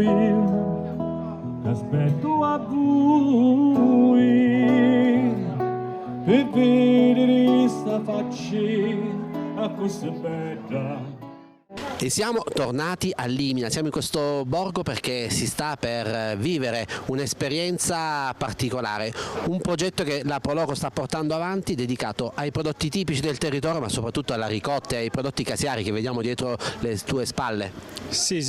lui, aspetto a voi per vedere sta faccia a questa bella. E siamo tornati a Limina, siamo in questo borgo perché si sta per vivere un'esperienza particolare, un progetto che la Proloco sta portando avanti dedicato ai prodotti tipici del territorio, ma soprattutto alla ricotta e ai prodotti caseari che vediamo dietro le tue spalle. Sì,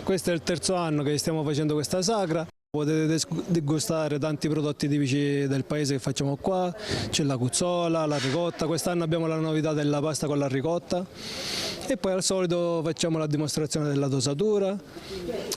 questo è il terzo anno che stiamo facendo questa sagra. Potete degustare tanti prodotti tipici del paese che facciamo qua, c'è la cuzzola, la ricotta, quest'anno abbiamo la novità della pasta con la ricotta e poi al solito facciamo la dimostrazione della dosatura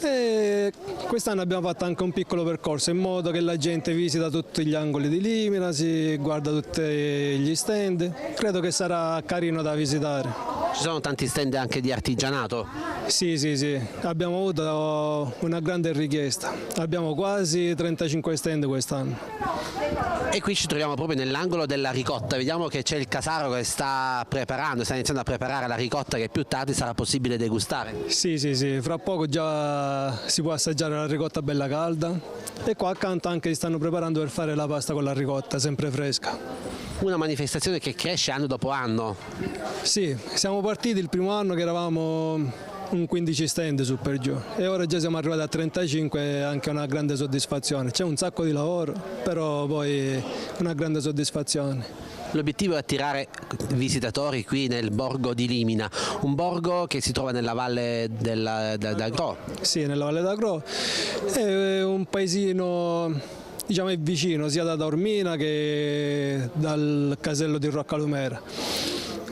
e quest'anno abbiamo fatto anche un piccolo percorso in modo che la gente visita tutti gli angoli di Limina, si guarda tutti gli stand, credo che sarà carino da visitare. Ci sono tanti stand anche di artigianato? Sì, abbiamo avuto una grande richiesta, abbiamo quasi 35 stand quest'anno. E qui ci troviamo proprio nell'angolo della ricotta, vediamo che c'è il casaro che sta iniziando a preparare la ricotta che più tardi sarà possibile degustare. Sì, fra poco già si può assaggiare la ricotta bella calda e qua accanto anche si stanno preparando per fare la pasta con la ricotta, sempre fresca. Una manifestazione che cresce anno dopo anno. Sì, siamo partiti il primo anno che eravamo un 15 stand su per giù e ora già siamo arrivati a 35 e anche una grande soddisfazione. C'è un sacco di lavoro, però poi una grande soddisfazione. L'obiettivo è attirare visitatori qui nel borgo di Limina, un borgo che si trova nella valle d'Agro. Sì, nella valle d'Agro, è un paesino, diciamo, è vicino sia da Taormina che dal casello di Roccalumera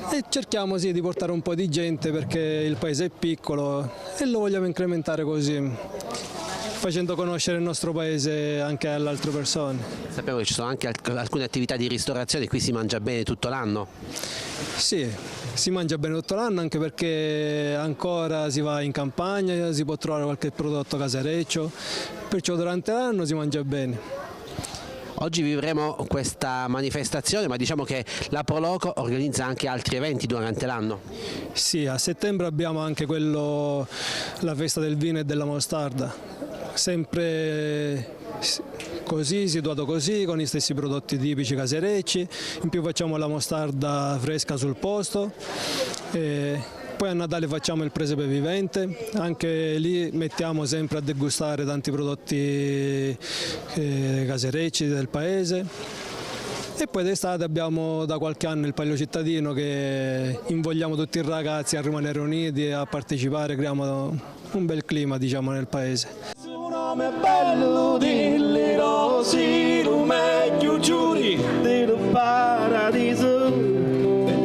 e cerchiamo di portare un po' di gente perché il paese è piccolo e lo vogliamo incrementare così, facendo conoscere il nostro paese anche alle altre persone. Sapevo che ci sono anche alcune attività di ristorazione, qui si mangia bene tutto l'anno? Sì, si mangia bene tutto l'anno anche perché ancora si va in campagna, si può trovare qualche prodotto casereccio, perciò durante l'anno si mangia bene. Oggi vivremo questa manifestazione, ma diciamo che la Proloco organizza anche altri eventi durante l'anno. Sì, a settembre abbiamo anche la festa del vino e della mostarda, sempre così, situato così, con gli stessi prodotti tipici caserecci, in più facciamo la mostarda fresca sul posto. Poi a Natale facciamo il presepe vivente, anche lì mettiamo sempre a degustare tanti prodotti caserecci del paese. E poi d'estate abbiamo da qualche anno il Palio Cittadino che invogliamo tutti i ragazzi a rimanere uniti e a partecipare, creiamo un bel clima, diciamo, nel paese. Un nome bello delle rose, lo meglio giuri del paradiso,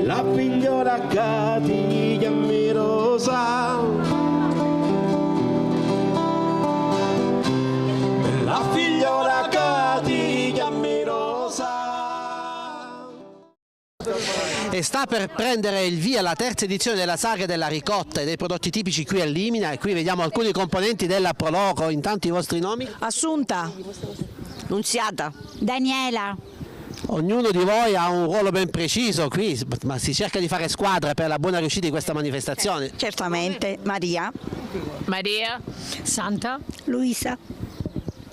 la figliola cati che mi rosa, la figliola cati che mi rosa. E sta per prendere il via la terza edizione della sagra della ricotta e dei prodotti tipici qui a Limina e qui vediamo alcuni componenti della Proloco. Intanto i vostri nomi? Assunta, Nunziata, Daniela. Ognuno di voi ha un ruolo ben preciso qui, ma si cerca di fare squadra per la buona riuscita di questa manifestazione. certamente, Maria, Santa. Luisa,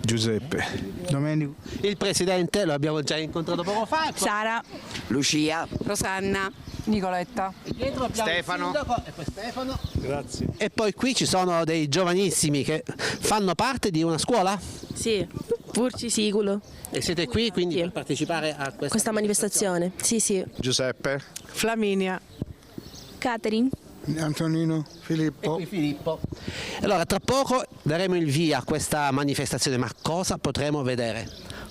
Giuseppe, Domenico, Il presidente lo abbiamo già incontrato poco fa. Sara, Lucia, Rosanna, Nicoletta, Stefano. E poi Stefano. Grazie. E poi qui ci sono dei giovanissimi che fanno parte di una scuola? Sì, Furci Siculo. E siete qui quindi Sì. per partecipare a Questa manifestazione? Sì. Giuseppe, Flaminia, Catherine. Antonino, Filippo. E qui Filippo. Allora tra poco daremo il via a questa manifestazione, ma cosa potremo vedere?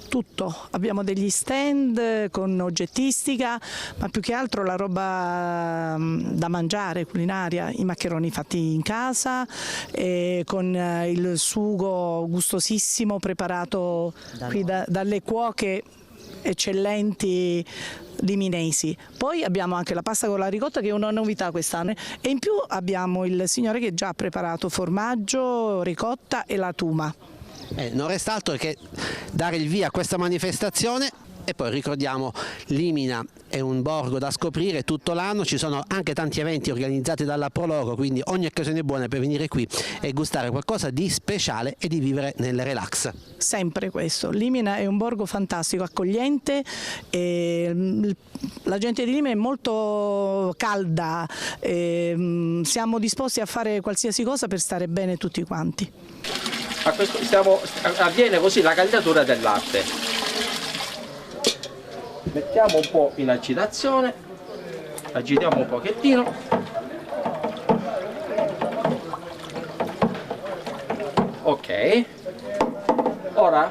tutto. Abbiamo degli stand con oggettistica, ma più che altro la roba da mangiare, culinaria, i maccheroni fatti in casa, con il sugo gustosissimo preparato qui dalle cuoche eccellenti liminesi. Poi abbiamo anche la pasta con la ricotta, che è una novità quest'anno, e in più abbiamo il signore che già ha preparato formaggio, ricotta e la tuma. Non resta altro che dare il via a questa manifestazione e poi ricordiamo Limina è un borgo da scoprire tutto l'anno, ci sono anche tanti eventi organizzati dalla Prologo, quindi ogni occasione è buona per venire qui e gustare qualcosa di speciale e di vivere nel relax. Sempre questo, Limina è un borgo fantastico, accogliente, e la gente di Limina è molto calda, siamo disposti a fare qualsiasi cosa per stare bene tutti quanti. Avviene così la cagliatura del latte. Mettiamo un po' in agitazione, agitiamo un pochettino. Ok, ora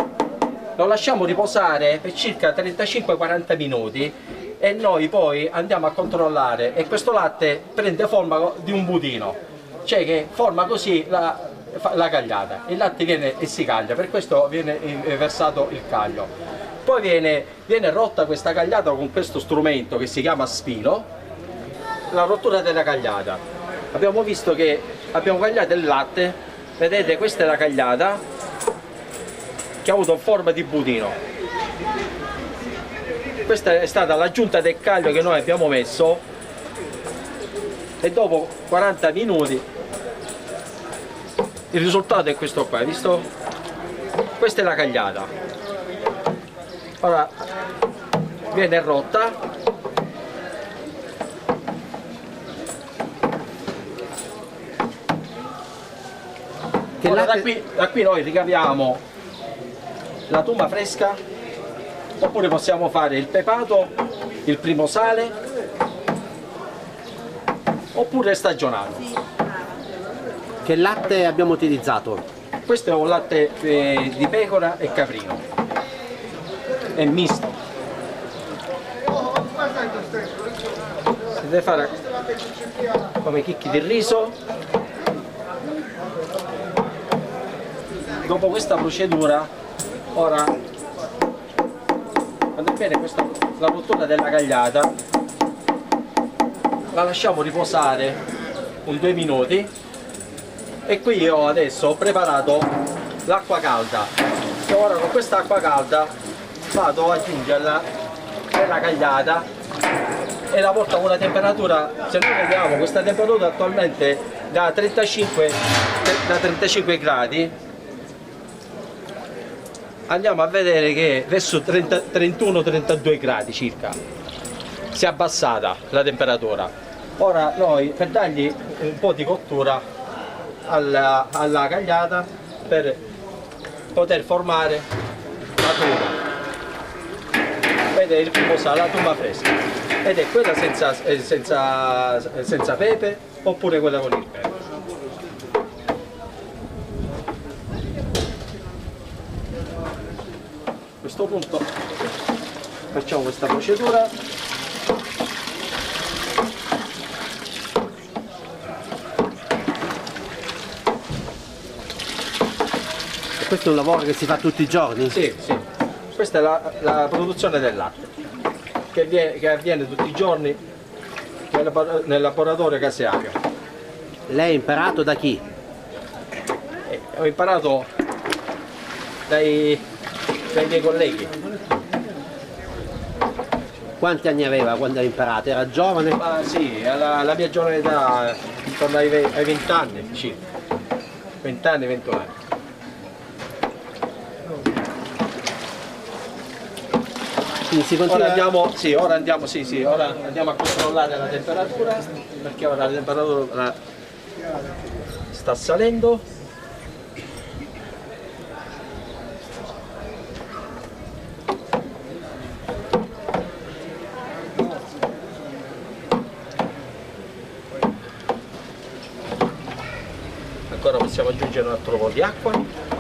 lo lasciamo riposare per circa 35-40 minuti e noi poi andiamo a controllare, e questo latte prende forma di un budino, cioè che forma così la cagliata, il latte viene e si caglia, per questo viene versato il caglio. Poi viene rotta questa cagliata con questo strumento che si chiama spilo, la rottura della cagliata. Abbiamo visto che abbiamo cagliato il latte, vedete, questa è la cagliata che ha avuto forma di budino. Questa è stata l'aggiunta del caglio che noi abbiamo messo, e dopo 40 minuti il risultato è questo qua, hai visto? Questa è la cagliata. Ora viene rotta, ora da qui noi ricaviamo la tuma fresca, oppure possiamo fare il pepato, il primo sale, oppure stagionato. Che latte abbiamo utilizzato? Questo è un latte di pecora e caprino, è misto. Si deve fare come chicchi di riso. Dopo questa procedura, ora quando viene la rottura della cagliata, la lasciamo riposare un 2 minuti. E qui io adesso ho preparato l'acqua calda, e ora con questa acqua calda vado ad aggiungerla nella cagliata e la porto a una temperatura, se noi vediamo questa temperatura attualmente da 35 gradi, andiamo a vedere che verso 31-32 gradi circa si è abbassata la temperatura. Ora noi, per dargli un po' di cottura alla cagliata, per poter formare la tuma, vedete il primo sale, la tuma fresca, ed è quella senza pepe oppure quella con il pepe. A questo punto facciamo questa procedura. Questo è un lavoro che si fa tutti i giorni? Sì, sì. Questa è la produzione del latte, che avviene tutti i giorni nel laboratorio caseario. Lei ha imparato da chi? Ho imparato dai miei colleghi. Quanti anni aveva quando ha imparato? Era giovane? Sì, alla mia giovane età, intorno ai 20 anni circa. 20 anni, 21 anni. Si continua... ora andiamo a controllare la temperatura, perché ora la temperatura sta salendo. Ancora possiamo aggiungere un altro po' di acqua.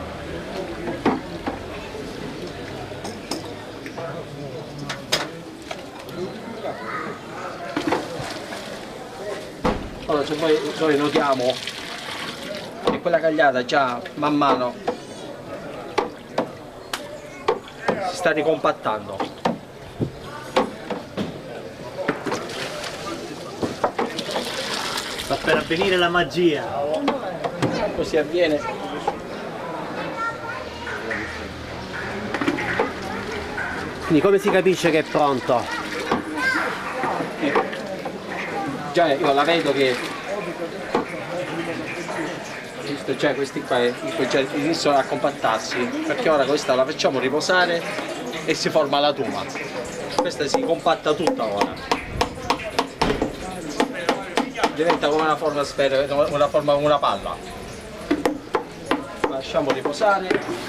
Allora, se noi notiamo che quella cagliata già man mano si sta ricompattando. Sta per avvenire la magia. Così avviene. Quindi come si capisce che è pronto? già io la vedo che visto, cioè questi qua già iniziano a compattarsi, perché ora questa la facciamo riposare e si forma la tuma. Questa si compatta tutta ora, diventa come una forma sfera, una forma come una palla. Lasciamo riposare.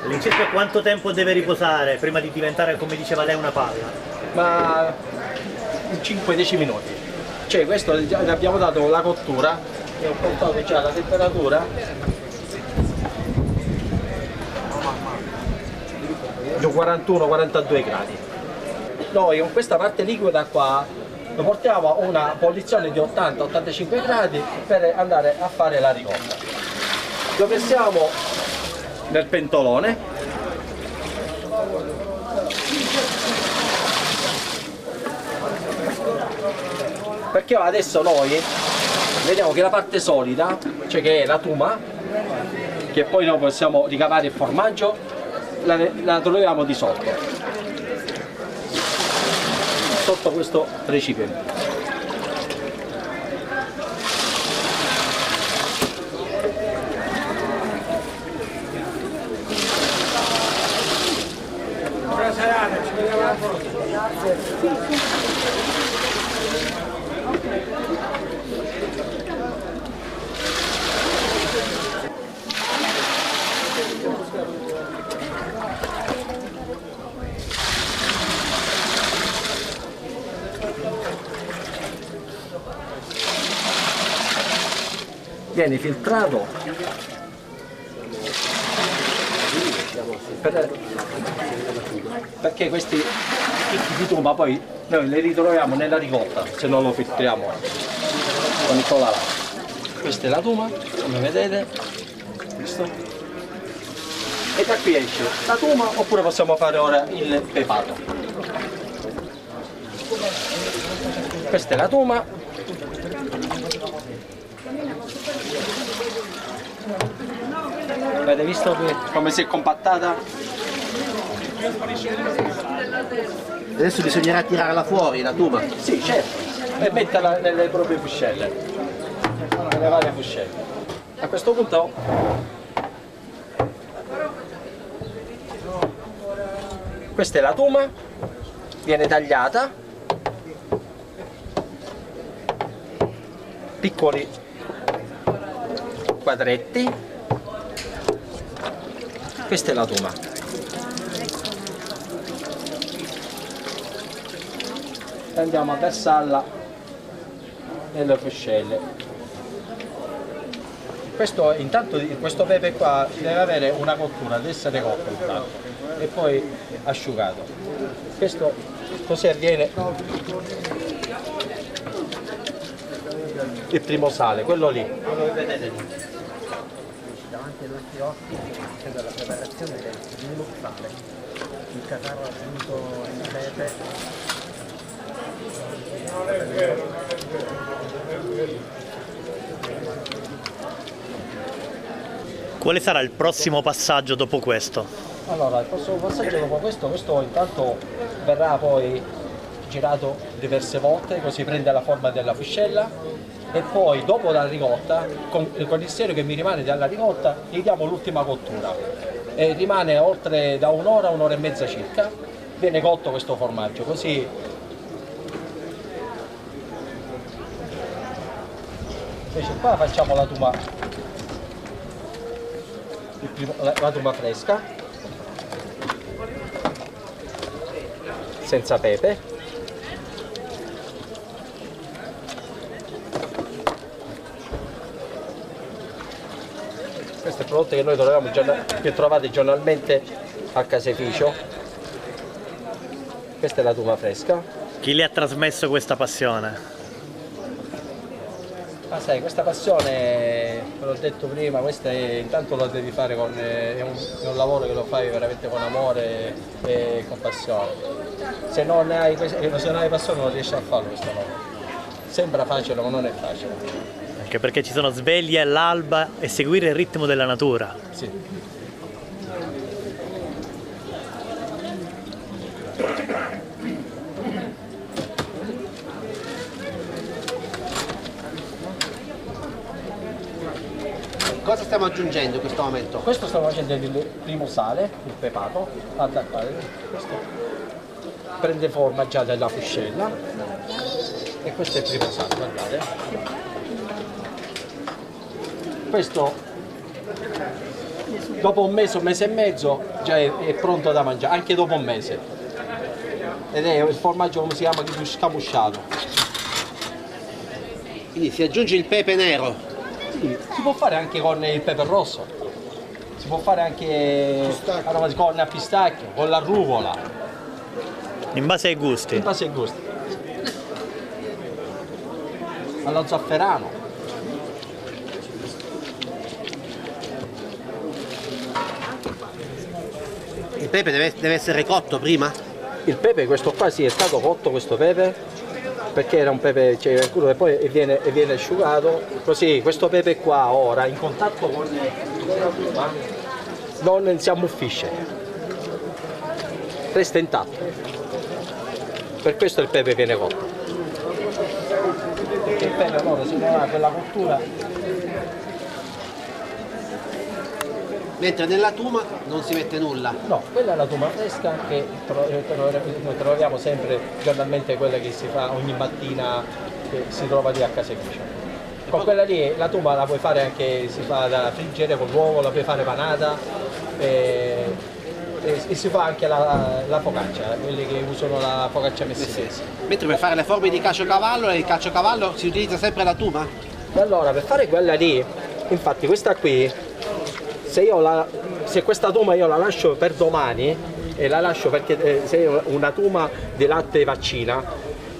All'incirca quanto tempo deve riposare prima di diventare, come diceva lei, una palla? Ma 5-10 minuti. Cioè questo ne abbiamo dato la cottura e ho portato già la temperatura di 41-42 gradi. Noi con questa parte liquida qua lo portiamo a una bollizione di 80-85 gradi per andare a fare la ricotta. Lo versiamo nel pentolone, perché adesso noi vediamo che la parte solida, cioè che è la tuma, che poi noi possiamo ricavare il formaggio, la troviamo di sotto questo recipiente. Viene filtrato perché questi chicchi di tuma poi noi li ritroviamo nella ricotta se non lo filtriamo con il colà. Questa è la tuma, come vedete, visto? E da qui esce la tuma, oppure possiamo fare ora il pepato. Questa è la tuma. Avete visto come si è compattata? Adesso bisognerà tirarla fuori la tuma? Sì, certo, e metterla nelle proprie fuscelle, nelle varie fuscelle. A questo punto questa è la tuma, viene tagliata, piccoli quadretti. Questa è la tuma. Andiamo a versarla nelle fuscelle. Questo, intanto questo pepe qua deve avere una cottura, deve essere cotto intanto e poi asciugato. Questo così avviene il primo sale, quello lì, quello che vedete lì. Davanti ai nostri occhi c'è la preparazione del primo sale, il catarro aggiunto in pepe. Quale sarà il prossimo passaggio dopo questo? Allora, il prossimo passaggio dopo questo intanto verrà poi girato diverse volte, così prende la forma della fuscella e poi dopo la ricotta, con il siero che mi rimane dalla ricotta, gli diamo l'ultima cottura e rimane oltre da un'ora, un'ora e mezza circa, viene cotto questo formaggio, così invece qua facciamo la tuma, la tuma fresca, senza pepe. Questo è il prodotto che noi troviamo, che trovate giornalmente al caseificio. Questa è la tuma fresca. Chi le ha trasmesso questa passione? Ma sai, questa passione, ve l'ho detto prima, questa intanto lo devi fare con, è un lavoro che lo fai veramente con amore e con passione. Se non hai passione non riesci a farlo questo lavoro. Sembra facile ma non è facile. Anche perché ci sono sveglie all'alba e seguire il ritmo della natura. Sì. cosa stiamo aggiungendo in questo momento? Questo stiamo facendo il primo sale, il pepato, guarda qua, questo prende forma già della fuscella e questo è il primo sale, guardate. Questo dopo un mese e mezzo già è pronto da mangiare, anche dopo un mese. Ed è il formaggio, come si chiama, scamusciato. Quindi si aggiunge il pepe nero. Sì, si può fare anche con il pepe rosso, si può fare anche con la pistacchio, con la rucola. In base ai gusti. In base ai gusti. Allo zafferano. Il pepe deve essere cotto prima? Il pepe, questo qua sì, è stato cotto questo pepe, perché era un pepe, cioè, e poi viene asciugato. Così questo pepe qua ora in contatto con la piuma non si ammuffisce, resta intatto. Per questo il pepe viene cotto. Perché il pepe allora se non ha quella cottura. Mentre nella tuma non si mette nulla. No, quella è la tuma fresca che troviamo sempre giornalmente, quella che si fa ogni mattina, che si trova lì a Caseggiucio. Con quella lì la tuma la puoi fare anche, si fa da friggere con l'uovo, la puoi fare panata e si fa anche la focaccia, quelli che usano la focaccia messinese. Mentre per fare le forme di caciocavallo, il caciocavallo si utilizza sempre la tuma? E allora per fare quella lì, infatti questa qui, se questa tuma io la lascio per domani, e la lascio perché se è una tuma di latte vaccina,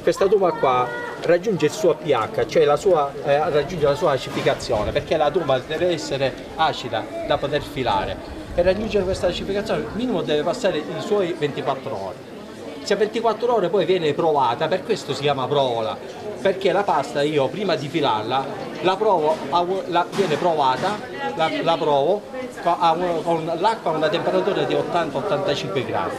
questa tuma qua raggiunge il suo pH, cioè raggiunge la sua acidificazione, perché la tuma deve essere acida da poter filare. Per raggiungere questa acidificazione il minimo deve passare i suoi 24 ore. Se a 24 ore poi viene provata, per questo si chiama provola, perché la pasta io prima di filarla la provo, viene provata, la provo con l'acqua a una temperatura di 80-85 gradi.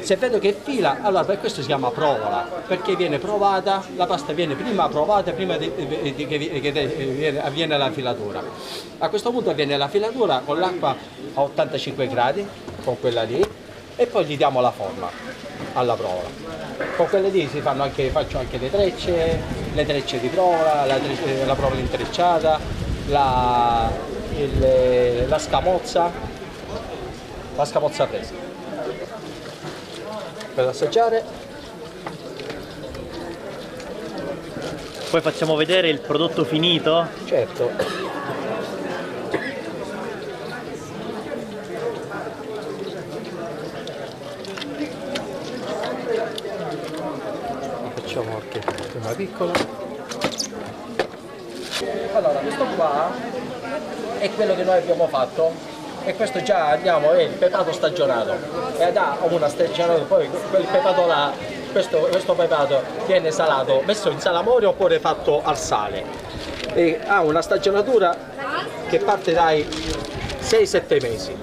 Se vedo che fila, allora per questo si chiama provola, perché viene provata, la pasta viene prima provata prima che avviene la filatura. A questo punto avviene la filatura con l'acqua a 85 gradi, con quella lì, e poi gli diamo la forma alla provola. Con quelle lì faccio anche le trecce di provola, la provola intrecciata, la scamozza fresca. Per assaggiare. Poi facciamo vedere il prodotto finito? Certo. Facciamo anche una piccola. Allora, questo qua è quello che noi abbiamo fatto. E questo già andiamo, è il pepato stagionato e da una stagionata, poi quel pepato là, questo pepato viene salato, messo in salamoria oppure fatto al sale e ha una stagionatura che parte dai 6-7 mesi,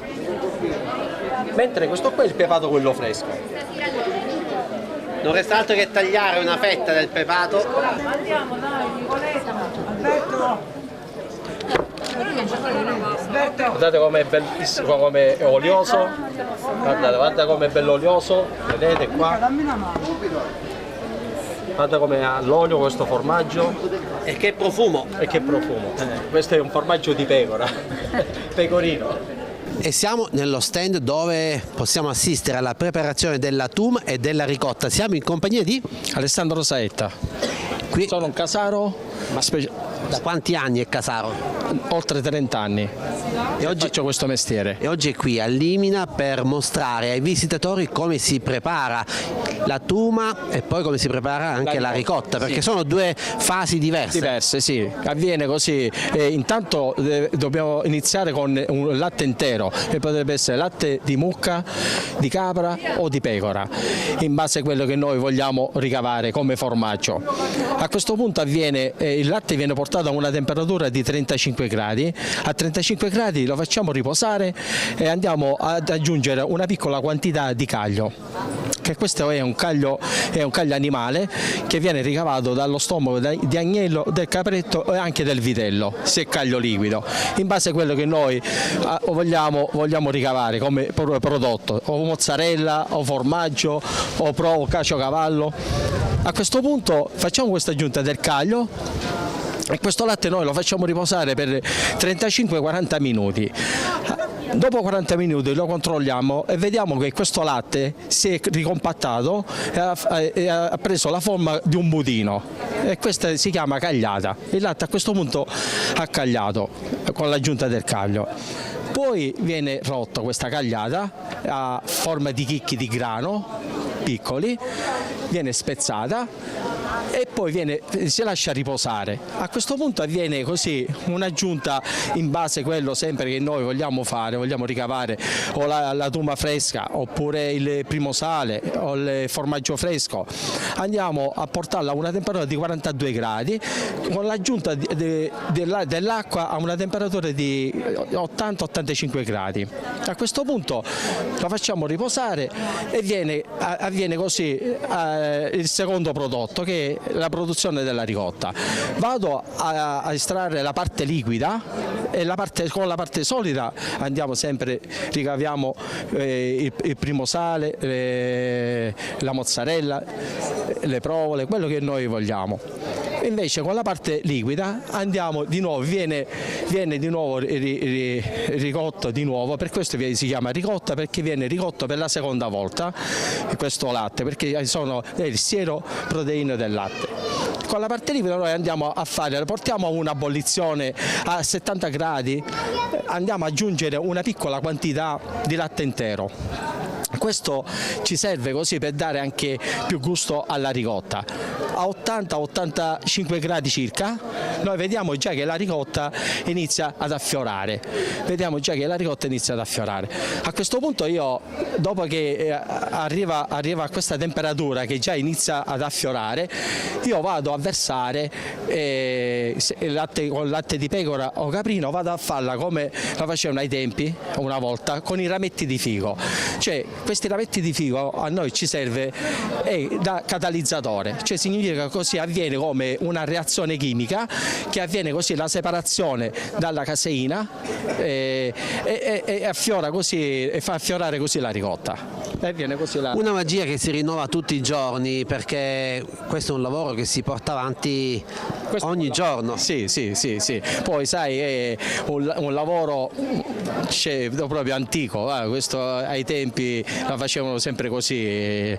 mentre questo qua è il pepato quello fresco. Non resta altro che tagliare una fetta del pepato. Andiamo dai, Nicoletta. Guardate com'è bellissimo, come è olioso, guardate com'è bello olioso, vedete qua, guardate come ha l'olio questo formaggio e che profumo, questo è un formaggio di pecora, pecorino. E siamo nello stand dove possiamo assistere alla preparazione della tuma e della ricotta. Siamo in compagnia di Alessandro Saetta. Qui sono un casaro. Da quanti anni è casaro? Oltre 30 anni. E oggi faccio questo mestiere. E oggi è qui a Limina per mostrare ai visitatori come si prepara la tuma e poi come si prepara anche la ricotta, perché sì, sono due fasi diverse. Diverse, sì. Avviene così. Intanto dobbiamo iniziare con un latte intero, che potrebbe essere latte di mucca, di capra o di pecora, in base a quello che noi vogliamo ricavare come formaggio. A questo punto avviene, il latte viene portato a una temperatura di 35 gradi, a 35 gradi lo facciamo riposare e andiamo ad aggiungere una piccola quantità di caglio che questo è un caglio animale che viene ricavato dallo stomaco di agnello, del capretto e anche del vitello, se è caglio liquido, in base a quello che noi vogliamo ricavare come prodotto, o mozzarella, o formaggio, o caciocavallo. A questo punto facciamo questa aggiunta del caglio e questo latte noi lo facciamo riposare per 35-40 minuti. Dopo 40 minuti lo controlliamo e vediamo che questo latte si è ricompattato e ha preso la forma di un budino, e questa si chiama cagliata. Il latte a questo punto ha cagliato con l'aggiunta del caglio. Poi viene rotta questa cagliata a forma di chicchi di grano piccoli, viene spezzata e poi si lascia riposare. A questo punto avviene così un'aggiunta in base a quello sempre che noi vogliamo fare, vogliamo ricavare o la tuma fresca oppure il primo sale o il formaggio fresco. Andiamo a portarla a una temperatura di 42 gradi con l'aggiunta dell'acqua a una temperatura di 80-85 gradi. A questo punto la facciamo riposare e avviene così il secondo prodotto, che è la produzione della ricotta. Vado a estrarre la parte liquida e con la parte solida andiamo sempre, ricaviamo il primo sale, la mozzarella, le provole, quello che noi vogliamo. Invece con la parte liquida andiamo di nuovo, viene di nuovo ricotto di nuovo, per questo si chiama ricotta, perché viene ricotto per la seconda volta questo latte, perché sono il siero proteine del latte. Con la parte liquida noi andiamo portiamo a una ebollizione a 70 gradi, andiamo ad aggiungere una piccola quantità di latte intero. Questo ci serve così per dare anche più gusto alla ricotta. A 80-85 gradi circa noi vediamo già che la ricotta inizia ad affiorare. A questo punto io, dopo che arriva a questa temperatura che già inizia ad affiorare, io vado a versare con latte di pecora o caprino, vado a farla come la facevano ai tempi una volta con i rametti di fico. Cioè, questi rametti di fico a noi ci serve da catalizzatore, cioè significa che così avviene come una reazione chimica, che avviene così la separazione dalla caseina e affiora così, e fa affiorare così la ricotta. Una magia che si rinnova tutti i giorni, perché questo è un lavoro che si porta avanti ogni giorno. Sì. Poi sai, è un lavoro proprio antico, questo ai tempi la facevano sempre così,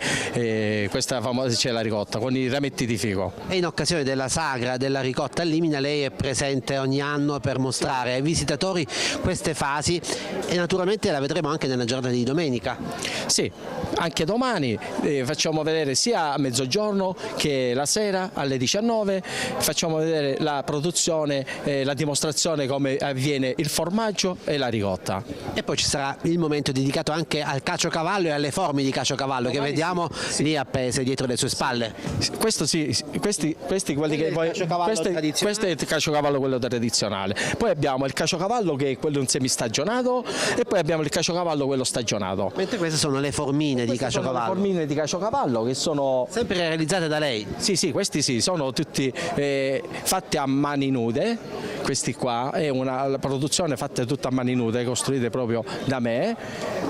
questa famosa c'è la ricotta con i rametti di fico. E in occasione della sagra della ricotta a Limina lei è presente ogni anno per mostrare ai visitatori queste fasi, e naturalmente la vedremo anche nella giornata di domenica. Sì, anche domani facciamo vedere sia a mezzogiorno che la sera alle 19, facciamo vedere la produzione, la dimostrazione come avviene il formaggio e la ricotta. E poi ci sarà il momento dedicato anche al caciocavallo e alle forme di caciocavallo che vediamo lì appese dietro le sue spalle. Questo sì, questi quelli che voi, questo è il caciocavallo quello tradizionale. Poi abbiamo il caciocavallo che è quello un semistagionato, e poi abbiamo il caciocavallo quello stagionato. Mentre queste sono le formine di caciocavallo. Sono le formine di caciocavallo che sono sempre realizzate da lei. Sì, questi sì, sono tutti fatti a mani nude. Questi qua è una produzione fatta tutta a mani nude, costruite proprio da me,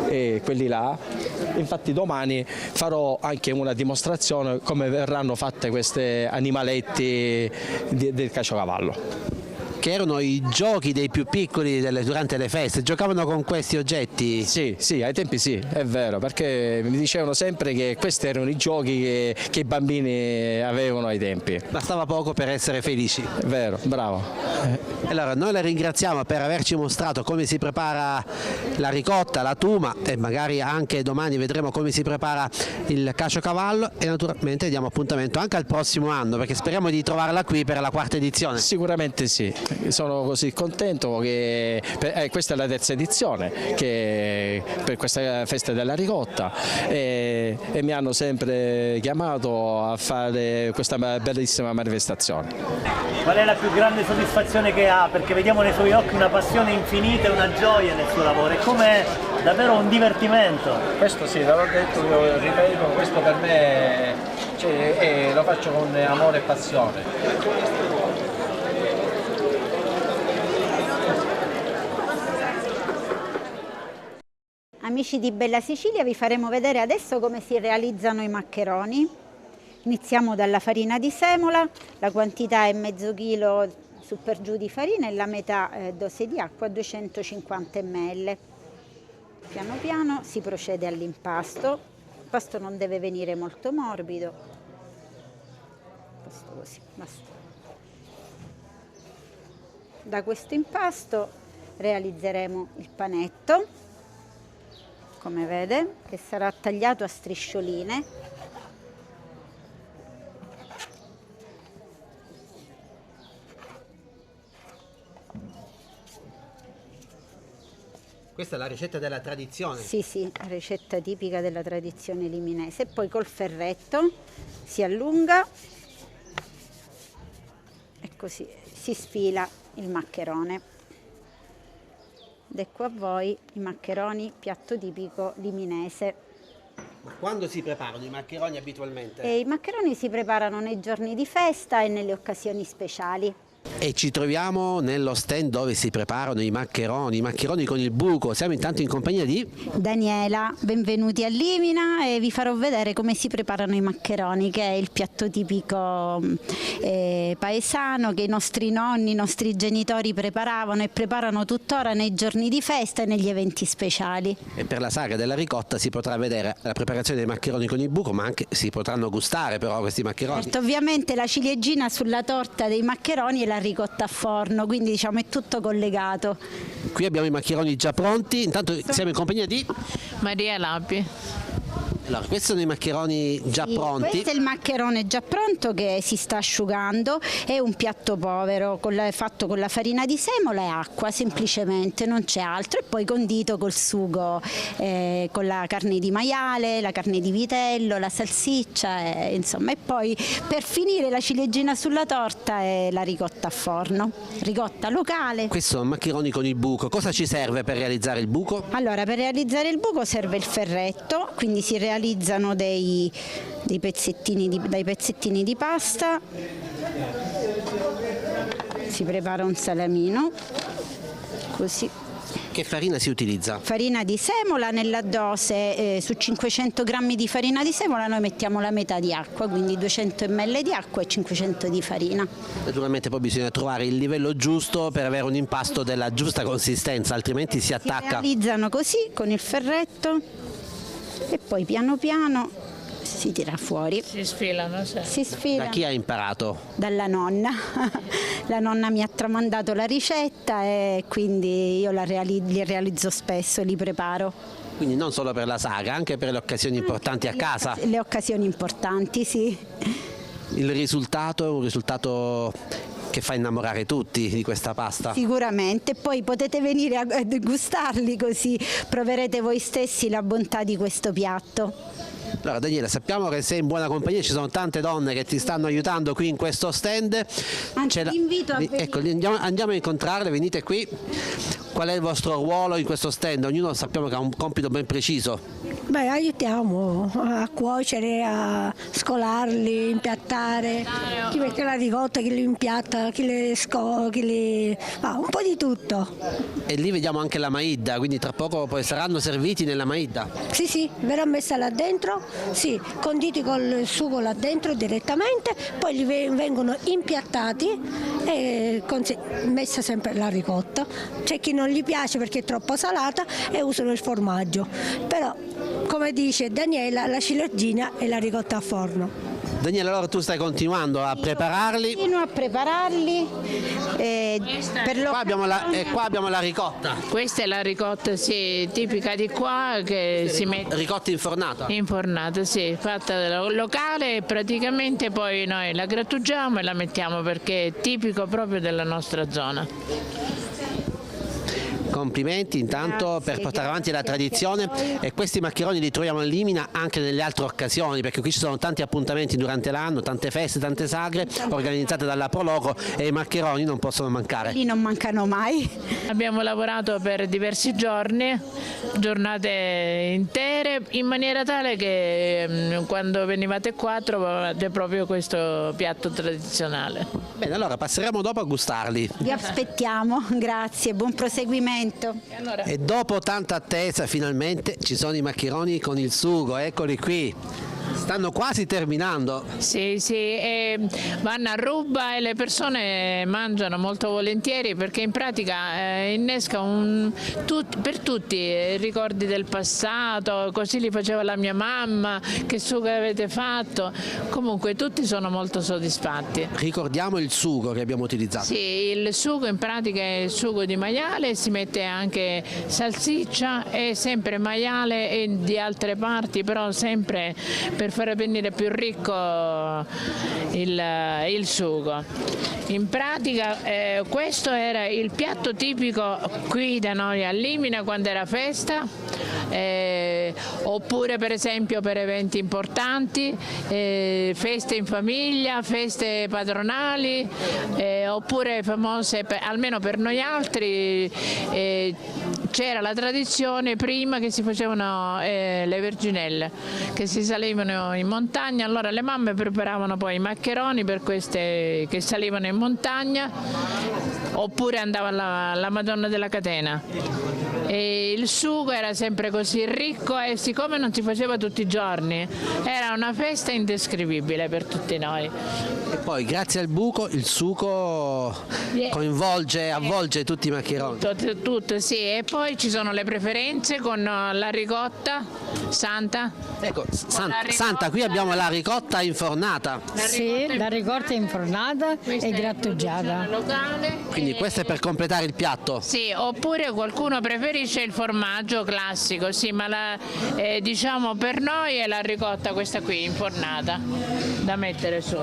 e quelli là. Infatti domani farò anche una dimostrazione come verranno fatte queste animaletti del caciocavallo. Che erano i giochi dei più piccoli durante le feste, giocavano con questi oggetti? Sì, ai tempi sì, è vero, perché mi dicevano sempre che questi erano i giochi che i bambini avevano ai tempi. Bastava poco per essere felici. È vero, bravo. Allora, noi la ringraziamo per averci mostrato come si prepara la ricotta, la tuma, e magari anche domani vedremo come si prepara il caciocavallo, e naturalmente diamo appuntamento anche al prossimo anno, perché speriamo di trovarla qui per la quarta edizione. Sicuramente sì. Sono così contento che questa è la terza edizione per questa festa della ricotta, e mi hanno sempre chiamato a fare questa bellissima manifestazione. Qual è la più grande soddisfazione che ha? Perché vediamo nei suoi occhi una passione infinita e una gioia nel suo lavoro. E come davvero un divertimento. Questo sì, l'ho detto, lo ripeto, questo per me lo faccio con amore e passione. Amici di Bella Sicilia, vi faremo vedere adesso come si realizzano i maccheroni. Iniziamo dalla farina di semola, la quantità è mezzo chilo su per giù di farina e la metà dose di acqua, 250 ml. Piano piano si procede all'impasto. L'impasto non deve venire molto morbido, impasto così, basta. Da questo impasto realizzeremo il panetto, come vede, che sarà tagliato a striscioline. Questa è la ricetta della tradizione? Sì, sì, ricetta tipica della tradizione liminese. E poi col ferretto si allunga e così si sfila il maccherone. Ed ecco a voi i maccheroni, piatto tipico liminese. Ma quando si preparano i maccheroni abitualmente? I maccheroni si preparano nei giorni di festa e nelle occasioni speciali. E ci troviamo nello stand dove si preparano i maccheroni con il buco. Siamo intanto in compagnia di Daniela, benvenuti a Limina e vi farò vedere come si preparano i maccheroni, che è il piatto tipico paesano che i nostri nonni, i nostri genitori preparavano e preparano tuttora nei giorni di festa e negli eventi speciali. E per la saga della ricotta si potrà vedere la preparazione dei maccheroni con il buco, ma anche si potranno gustare però questi maccheroni. Certo, ovviamente la ciliegina sulla torta dei maccheroni e la ricotta a forno, quindi diciamo è tutto collegato. Qui abbiamo i maccheroni già pronti, intanto siamo in compagnia di Maria Lapi. Allora, questi sono i maccheroni già pronti. Questo è il maccherone già pronto che si sta asciugando, è un piatto povero fatto con la farina di semola e acqua, semplicemente, non c'è altro, e poi condito col sugo, con la carne di maiale, la carne di vitello, la salsiccia, insomma, e poi per finire la ciliegina sulla torta e la ricotta a forno, ricotta locale. Questi sono maccheroni con il buco, cosa ci serve per realizzare il buco? Allora, per realizzare il buco serve il ferretto, quindi si realizzano dai pezzettini di pasta, si prepara un salamino, così. Che farina si utilizza? Farina di semola nella dose, su 500 grammi di farina di semola noi mettiamo la metà di acqua, quindi 200 ml di acqua e 500 di farina. Naturalmente poi bisogna trovare il livello giusto per avere un impasto della giusta consistenza, altrimenti si attacca. Si realizzano così con il ferretto e poi piano piano si tira fuori. Si sfilano, sì. Si sfilano. Da chi ha imparato? Dalla nonna. La nonna mi ha tramandato la ricetta e quindi io li realizzo spesso, li preparo. Quindi non solo per la saga, anche per le occasioni importanti a casa? Le occasioni importanti, sì. Il risultato è un risultato che fa innamorare tutti di questa pasta? Sicuramente, poi potete venire a degustarli, così proverete voi stessi la bontà di questo piatto. Allora Daniela, sappiamo che sei in buona compagnia, ci sono tante donne che ti stanno aiutando qui in questo stand. Anzi, vi invito a venire. Ecco, andiamo a incontrarle, venite qui. Qual è il vostro ruolo in questo stand? Ognuno sappiamo che ha un compito ben preciso. Beh, aiutiamo a cuocere, a scolarli, impiattare, chi mette la ricotta, chi li impiatta, chi le un po' di tutto. E lì vediamo anche la maidda, quindi tra poco poi saranno serviti nella maidda? Sì, verrà messa là dentro, sì, conditi col sugo là dentro direttamente, poi li vengono impiattati e messa sempre la ricotta. C'è chi non gli piace perché è troppo salata e usano il formaggio, però come dice Daniela, la ciliegina e la ricotta a forno. Daniela, allora tu stai continuando a prepararli? Continuo a prepararli. Qua abbiamo la ricotta. Questa è la ricotta, sì, tipica di qua, che si mette. Ricotta infornata? Infornata, sì, fatta locale, e praticamente poi noi la grattugiamo e la mettiamo perché è tipico proprio della nostra zona. Complimenti intanto per portare avanti la tradizione, e questi maccheroni li troviamo a Limina anche nelle altre occasioni, perché qui ci sono tanti appuntamenti durante l'anno, tante feste, tante sagre organizzate dalla Proloco, e i maccheroni non possono mancare. Lì non mancano mai. Abbiamo lavorato per diversi giorni, giornate intere, in maniera tale che quando venivate qua trovate proprio questo piatto tradizionale. Bene, allora passeremo dopo a gustarli. Vi aspettiamo, grazie, buon proseguimento. E dopo tanta attesa finalmente ci sono i maccheroni con il sugo, eccoli qui. Stanno quasi terminando. Sì, vanno a ruba e le persone mangiano molto volentieri, perché in pratica innesca per tutti ricordi del passato, così li faceva la mia mamma, che sugo avete fatto, comunque tutti sono molto soddisfatti. Ricordiamo il sugo che abbiamo utilizzato. Sì, il sugo in pratica è il sugo di maiale, si mette anche salsiccia e sempre maiale e di altre parti, però sempre per far venire più ricco il sugo. In pratica questo era il piatto tipico qui da noi a Limina quando era festa, oppure per esempio per eventi importanti, feste in famiglia, feste patronali, oppure famose, almeno per noi altri, c'era la tradizione prima che si facevano le verginelle, che si salivano in montagna, allora le mamme preparavano poi i maccheroni per queste che salivano in montagna, oppure andava alla Madonna della Catena. E il sugo era sempre così ricco, e siccome non si faceva tutti i giorni era una festa indescrivibile per tutti noi. E poi grazie al buco il sugo avvolge tutti i maccheroni. Tutto, sì, e poi ci sono le preferenze con la ricotta santa. Ecco, Santa, qui abbiamo la ricotta infornata. Sì, la ricotta infornata e grattugiata. Quindi questo è per completare il piatto? Sì, oppure qualcuno preferisce il formaggio classico, sì, ma diciamo per noi è la ricotta questa qui infornata da mettere su.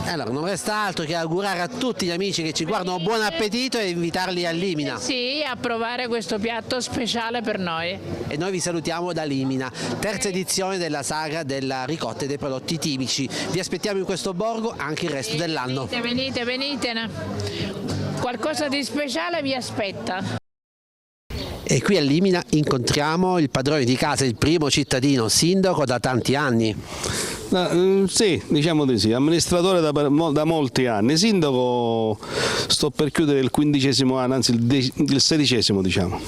Allora non resta altro che augurare a tutti gli amici che ci guardano buon appetito e invitarli a Limina. Sì, a provare questo piatto speciale per noi. E noi vi salutiamo da Limina, terza edizione della sagra della ricotta e dei prodotti tipici. Vi aspettiamo in questo borgo anche il resto dell'anno. Venite, qualcosa di speciale vi aspetta. E qui a Limina incontriamo il padrone di casa, il primo cittadino, sindaco da tanti anni. Sì, diciamo di sì, amministratore da molti anni, sindaco sto per chiudere il 15° anno, anzi il 16° diciamo.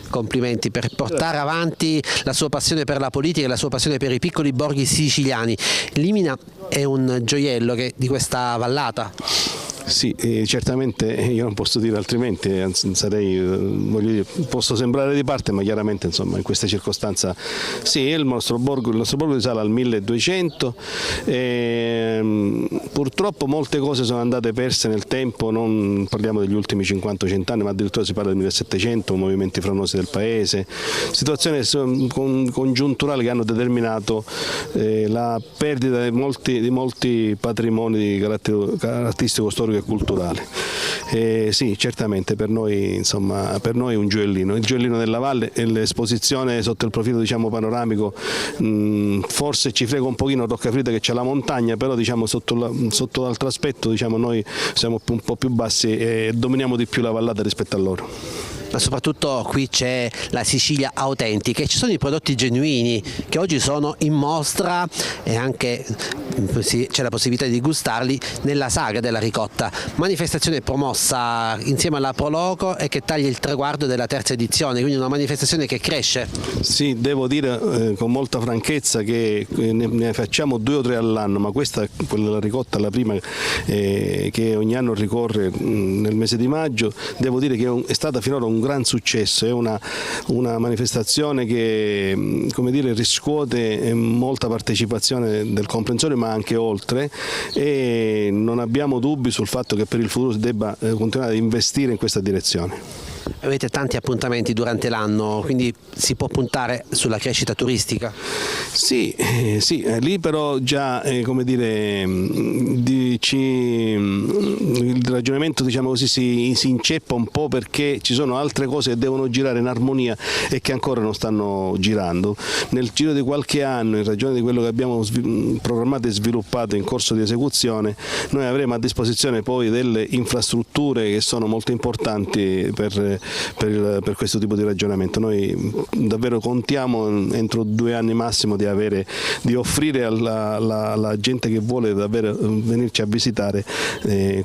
Complimenti per portare avanti la sua passione per la politica e la sua passione per i piccoli borghi siciliani. Limina è un gioiello di questa vallata. Sì, certamente io non posso dire altrimenti, anzi posso sembrare di parte, ma chiaramente insomma in questa circostanza sì, il nostro borgo risale al 1200, purtroppo molte cose sono andate perse nel tempo, non parliamo degli ultimi 50-100 anni, ma addirittura si parla del 1700, movimenti franosi del paese, situazioni congiunturali che hanno determinato la perdita di molti patrimoni di caratteristico storico e culturale. Sì, certamente per noi è un gioiellino, il gioiellino della valle, e l'esposizione sotto il profilo diciamo panoramico forse ci frega un pochino Roccafrida che c'è la montagna, però diciamo sotto l'altro aspetto diciamo noi siamo un po' più bassi e dominiamo di più la vallata rispetto a loro. Ma soprattutto qui c'è la Sicilia autentica e ci sono i prodotti genuini che oggi sono in mostra, e anche c'è la possibilità di gustarli nella sagra della ricotta, manifestazione promossa insieme alla Proloco e che taglia il traguardo della terza edizione, quindi una manifestazione che cresce. Sì, devo dire con molta franchezza che ne facciamo 2 o 3 all'anno, ma quella della ricotta, la prima che ogni anno ricorre nel mese di maggio, devo dire che è stata finora un gran successo, è una manifestazione che come dire, riscuote molta partecipazione del comprensorio ma anche oltre, e non abbiamo dubbi sul fatto che per il futuro si debba continuare ad investire in questa direzione. Avete tanti appuntamenti durante l'anno, quindi si può puntare sulla crescita turistica? Sì, lì però già come dire, il ragionamento, diciamo così, si inceppa un po' perché ci sono altre cose che devono girare in armonia e che ancora non stanno girando. Nel giro di qualche anno, in ragione di quello che abbiamo programmato e sviluppato in corso di esecuzione, noi avremo a disposizione poi delle infrastrutture che sono molto importanti per questo tipo di ragionamento. Noi davvero contiamo entro 2 anni massimo di offrire alla gente che vuole davvero venirci a visitare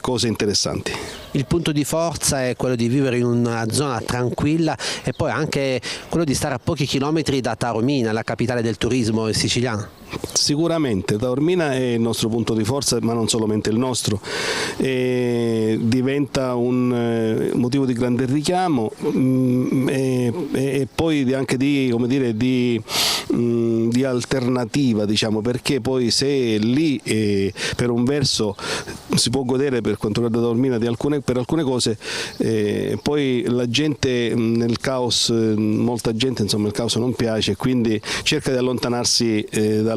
cose interessanti. Il punto di forza è quello di vivere in una zona tranquilla e poi anche quello di stare a pochi chilometri da Taormina, la capitale del turismo siciliano. Sicuramente Taormina è il nostro punto di forza, ma non solamente il nostro, diventa un motivo di grande richiamo e poi anche di alternativa, diciamo, perché poi se lì per un verso si può godere per quanto riguarda Taormina per alcune cose, poi la gente nel caos, molta gente insomma il caos non piace, quindi cerca di allontanarsi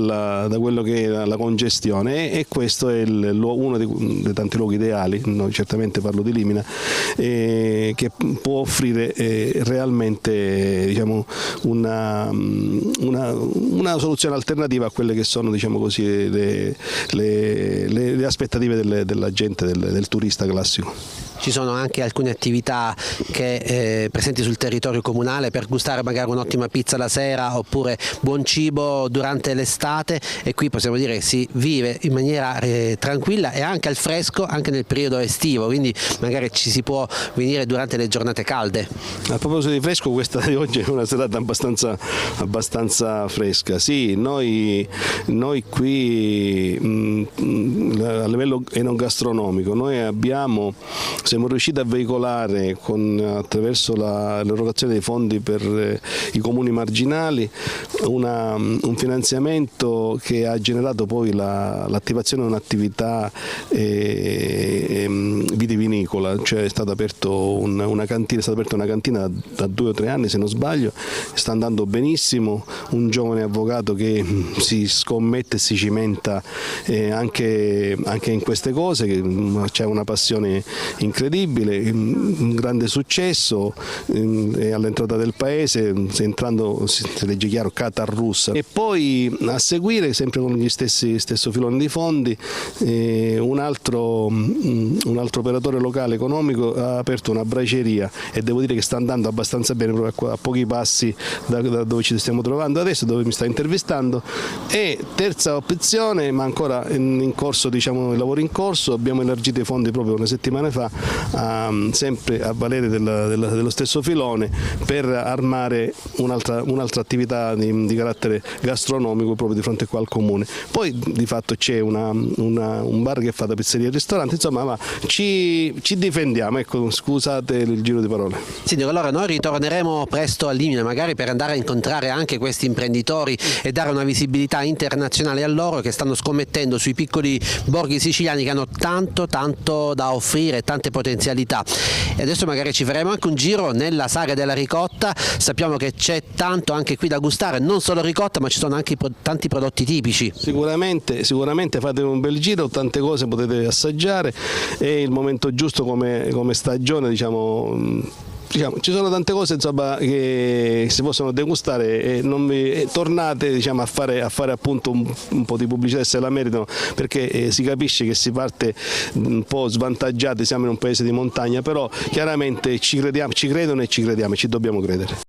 da quello che è la congestione e questo è uno dei tanti luoghi ideali, noi certamente parlo di Limina, che può offrire realmente, diciamo, una soluzione alternativa a quelle che sono, diciamo così, le aspettative della gente, del turista classico. Ci sono anche alcune attività presenti sul territorio comunale per gustare magari un'ottima pizza la sera oppure buon cibo durante l'estate, e qui possiamo dire che si vive in maniera tranquilla e anche al fresco anche nel periodo estivo, quindi magari ci si può venire durante le giornate calde. A proposito di fresco, questa di oggi è una serata abbastanza fresca. Sì, noi qui a livello enogastronomico siamo riusciti a veicolare attraverso l'erogazione dei fondi per i comuni marginali un finanziamento che ha generato poi l'attivazione di un'attività vitivinicola, cioè è stata aperta una cantina da 2 o 3 anni se non sbaglio, sta andando benissimo, un giovane avvocato che si scommette e si cimenta anche in queste cose, che c'è una passione incredibile, un grande successo, è all'entrata del paese, entrando si legge chiaro Qatar russa. E poi a seguire, sempre con gli stesso filone di fondi, un altro operatore locale economico ha aperto una braceria e devo dire che sta andando abbastanza bene, proprio a pochi passi da dove ci stiamo trovando adesso, dove mi sta intervistando. E terza opzione, ma ancora in corso, diciamo, lavoro in corso, abbiamo elargito i fondi proprio una settimana fa, sempre a valere dello stesso filone, per armare un'altra attività di carattere gastronomico proprio di fronte qua al comune. Poi di fatto c'è un bar che fa da pizzeria e ristorante, insomma, ma ci difendiamo, ecco, scusate il giro di parole. Sì, allora noi ritorneremo presto a Limina, magari per andare a incontrare anche questi imprenditori e dare una visibilità internazionale a loro, che stanno scommettendo sui piccoli borghi siciliani che hanno tanto da offrire, tante potenzialità. E adesso magari ci faremo anche un giro nella saga della ricotta. Sappiamo che c'è tanto anche qui da gustare, non solo ricotta, ma ci sono anche tanti prodotti tipici. Sicuramente fate un bel giro, tante cose potete assaggiare, è il momento giusto come stagione, diciamo, ci sono tante cose, insomma, che si possono degustare e tornate, diciamo, a fare appunto un po' di pubblicità se la meritano, perché si capisce che si parte un po' svantaggiati, siamo in un paese di montagna, però chiaramente ci credono e ci crediamo e ci dobbiamo credere.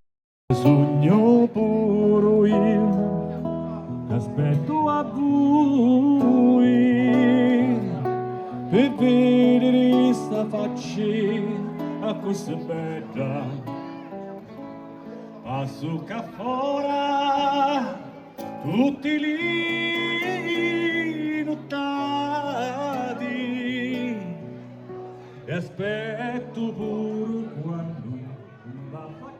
Sogno puro io, aspetto a voi per vedere sta faccia a questa bella, passo qua fuori tutti lì nottati e aspetto pure quando la faccia.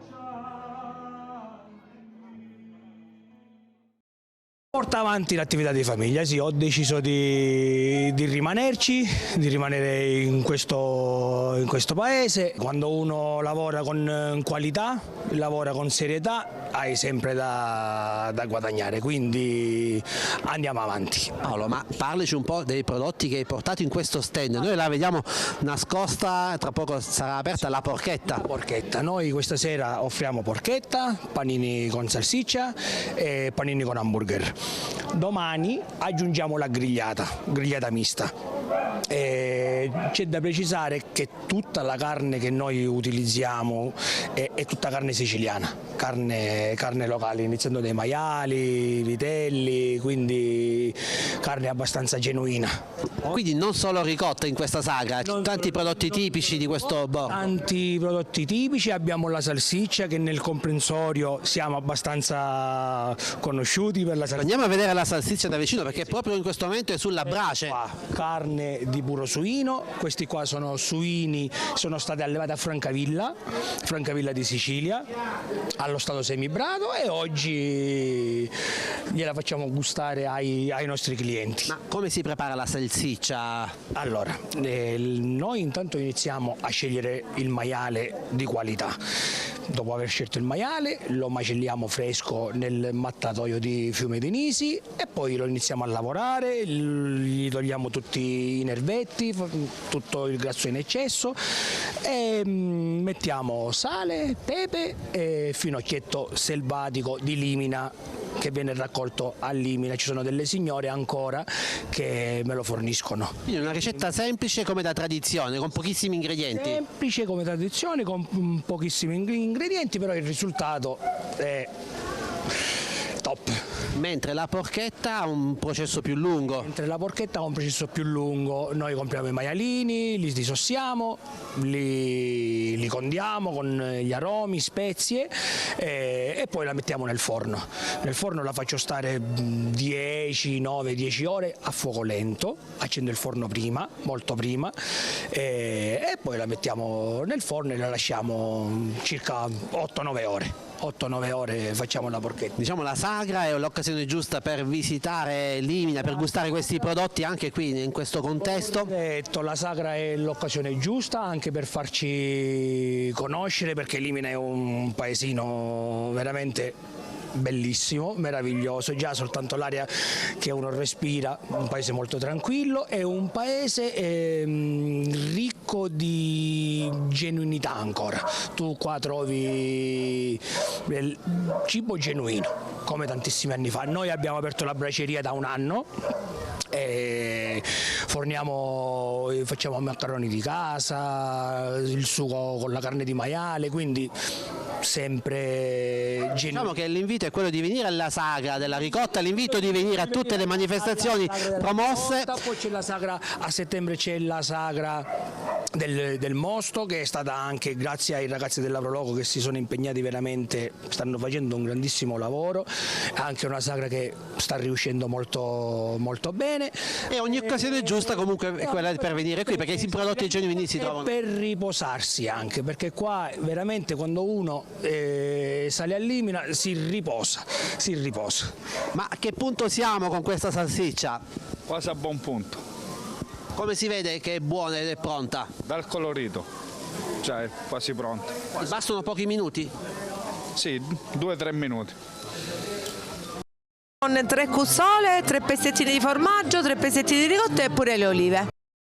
porta avanti l'attività di famiglia, sì, ho deciso di rimanerci, di rimanere in questo paese. Quando uno lavora con qualità, lavora con serietà, hai sempre da guadagnare, quindi andiamo avanti. Paolo, ma parlaci un po' dei prodotti che hai portato in questo stand. Noi la vediamo nascosta, tra poco sarà aperta la porchetta. Porchetta, noi questa sera offriamo porchetta, panini con salsiccia e panini con hamburger. Domani aggiungiamo la grigliata mista. C'è da precisare che tutta la carne che noi utilizziamo è tutta carne siciliana, carne locale, iniziando dai maiali, vitelli, quindi carne abbastanza genuina. Quindi non solo ricotta in questa sagra, tanti prodotti tipici di questo borgo. Tanti prodotti tipici, abbiamo la salsiccia che nel comprensorio siamo abbastanza conosciuti per la salsiccia. Andiamo a vedere la salsiccia da vicino perché proprio in questo momento è sulla brace. Carne di puro suino, questi qua sono suini, sono stati allevati a Francavilla di Sicilia, allo stato semibrado, e oggi gliela facciamo gustare ai nostri clienti. Ma come si prepara la salsiccia? Allora, noi intanto iniziamo a scegliere il maiale di qualità. Dopo aver scelto il maiale lo macelliamo fresco nel mattatoio di Fiume dei Nisi e poi lo iniziamo a lavorare, gli togliamo tutti i nervetti, tutto il grasso in eccesso e mettiamo sale, pepe e finocchietto selvatico di limina che viene raccolto a Limina. Ci sono delle signore ancora che me lo forniscono. Quindi una ricetta semplice come da tradizione, con pochissimi ingredienti. Semplice come tradizione, con pochissimi ingredienti, però il risultato è top. Mentre la porchetta ha un processo più lungo. Noi compriamo i maialini, li disossiamo, li condiamo con gli aromi, spezie e poi la mettiamo nel forno. Nel forno la faccio stare 9-10 ore a fuoco lento, accendo il forno prima, molto prima, e poi la mettiamo nel forno e la lasciamo circa 8-9 ore. 8-9 ore facciamo la porchetta. Diciamo la sagra è l'occasione giusta per visitare Limina, per gustare questi prodotti anche qui in questo contesto. La sagra è l'occasione giusta anche per farci conoscere, perché Limina è un paesino veramente bellissimo, meraviglioso, già soltanto l'aria che uno respira, un paese molto tranquillo, è un paese ricco di genuinità ancora. Tu qua trovi il cibo genuino come tantissimi anni fa. Noi abbiamo aperto la braceria da un anno e facciamo macaroni di casa, il sugo con la carne di maiale, quindi sempre genuino. Diciamo che l'invito è quello di venire alla sagra della ricotta, l'invito di venire a tutte le manifestazioni promosse. Poi c'è la sagra, a settembre c'è la sagra del mosto, che è stata anche grazie ai ragazzi della Proloco che si sono impegnati veramente, stanno facendo un grandissimo lavoro, anche una sagra che sta riuscendo molto, molto bene. E ogni occasione giusta comunque è quella per venire qui, perché i prodotti genuini si trovano. Per riposarsi anche, perché qua veramente quando uno sale a Limina si riposa. Ma a che punto siamo con questa salsiccia? Quasi a buon punto. Come si vede che è buona ed è pronta? Dal colorito, cioè è quasi pronta. Bastano pochi minuti? Sì, 2-3 minuti. Con 3 cuzzole, 3 pezzettini di formaggio, 3 pezzettini di ricotta e pure le olive.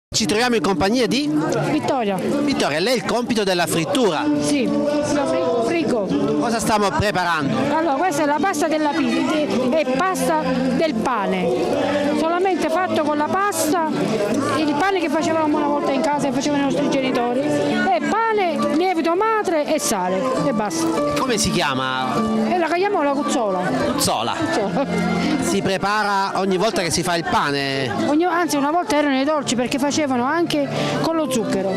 Ci troviamo in compagnia di Vittoria. Vittoria, lei ha il compito della frittura. Sì, frigo. Cosa stiamo preparando? Allora, questa è la pasta della pizza e pasta del pane. Solamente fatto con la pasta, il pane che facevamo una volta in casa, che facevano i nostri genitori, e pane, lievito madre e sale e basta. Come si chiama? E la chiamiamo la cuzzola. Cuzzola. Si prepara ogni volta che si fa il pane? Anzi, una volta erano i dolci perché facevano anche con lo zucchero.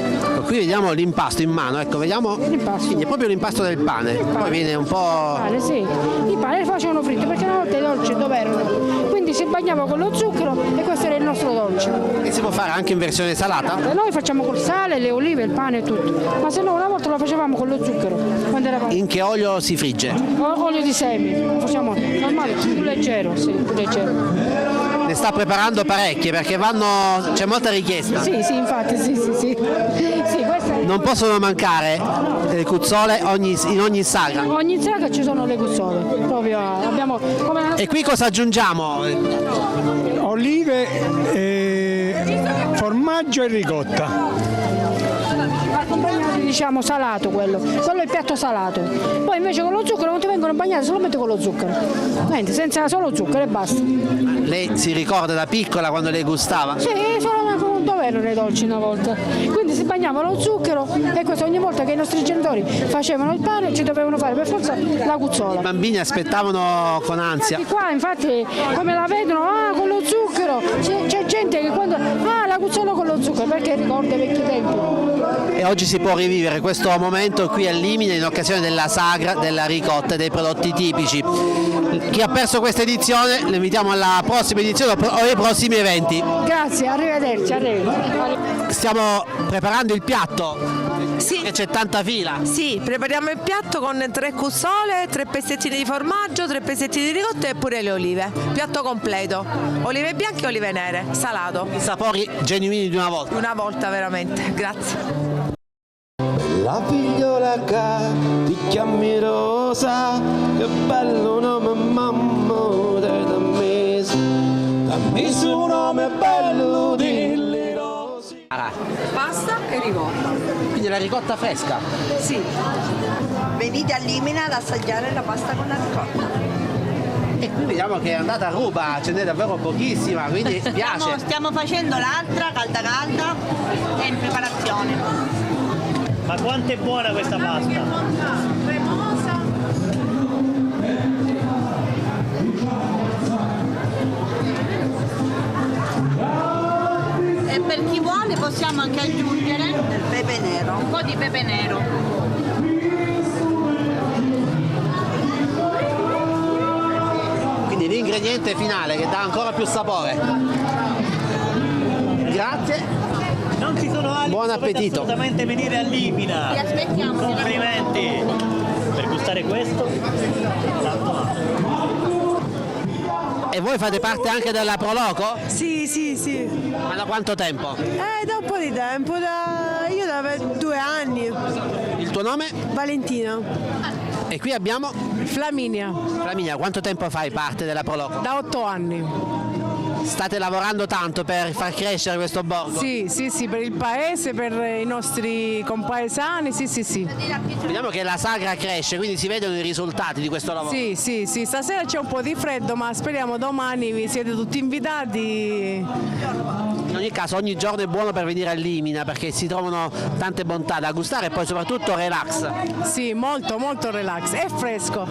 Qui vediamo l'impasto in mano, ecco, vediamo. L'impasto. Quindi è proprio l'impasto del pane. Poi viene un po'. Il pane, sì. Il pane lo facevano fritto perché una volta i dolci dove erano? Quindi quindi si bagnava con lo zucchero e questo era il nostro dolce. E si può fare anche in versione salata? E noi facciamo col sale, le olive, il pane e tutto, ma se no una volta lo facevamo con lo zucchero. Quando eravamo... In che olio si frigge? Olio di semi, lo facciamo normale, più leggero, sì, più leggero. Ne sta preparando parecchie perché c'è molta richiesta. Sì, infatti, sì. Sì, questa è... Non possono mancare le cuzzole in ogni sagra. Ogni sagra ci sono le cuzzole, proprio abbiamo come... E qui cosa aggiungiamo? Olive, formaggio e ricotta. Diciamo salato quello è il piatto salato, poi invece con lo zucchero non ti vengono bagnati solamente con lo zucchero, niente, senza solo zucchero e basta. Lei si ricorda da piccola quando lei gustava? Sì, solo dove erano i dolci una volta, quindi si bagnava lo zucchero e questo ogni volta che i nostri genitori facevano il pane ci dovevano fare per forza la cuzzola. I bambini aspettavano con ansia. Infatti come la vedono, con lo zucchero, c'è gente che quando la cuzzola con lo zucchero perché ricorda i vecchi tempi. E oggi si può rivivere questo momento qui a Limina in occasione della sagra della ricotta e dei prodotti tipici. Chi ha perso questa edizione lo invitiamo alla prossima edizione o ai prossimi eventi. Grazie, arrivederci. Stiamo preparando il piatto. Sì. E c'è tanta fila. Sì, prepariamo il piatto con 3 cuzzole, 3 pezzettini di formaggio, 3 pezzettini di ricotta e pure le olive. Piatto completo. Olive bianche e olive nere, salato. I sapori genuini di una volta. Una volta veramente, grazie. La figliola che ti chiami Rosa, che bello nome mamma da me un nome bello di Rosi. Pasta e ricotta. Quindi la ricotta fresca? Sì. Venite a Limina ad assaggiare la pasta con la ricotta. E qui vediamo che è andata a ruba, ce n'è davvero pochissima, quindi piace. Stiamo facendo l'altra calda è in preparazione. Ma quanto è buona questa pasta? Cremosa. E per chi vuole possiamo anche aggiungere del pepe nero. Un po' di pepe nero. Quindi l'ingrediente finale che dà ancora più sapore. Grazie. Non ci sono altri. Buon appetito. Assolutamente venire a Limina. Vi aspettiamo. Complimenti per gustare questo. E voi fate parte anche della Proloco? Sì. Ma da quanto tempo? Da un po' di tempo, io da 2 anni. Il tuo nome? Valentina. E qui abbiamo? Flaminia. Flaminia, quanto tempo fai parte della Proloco? Da 8 anni. State lavorando tanto per far crescere questo borgo? Sì, per il paese, per i nostri compaesani, sì. Vediamo che la sagra cresce, quindi si vedono i risultati di questo lavoro. Sì, stasera c'è un po' di freddo, ma speriamo domani vi siete tutti invitati. In ogni caso ogni giorno è buono per venire a Limina perché si trovano tante bontà da gustare e poi soprattutto relax. Sì, molto relax, è fresco.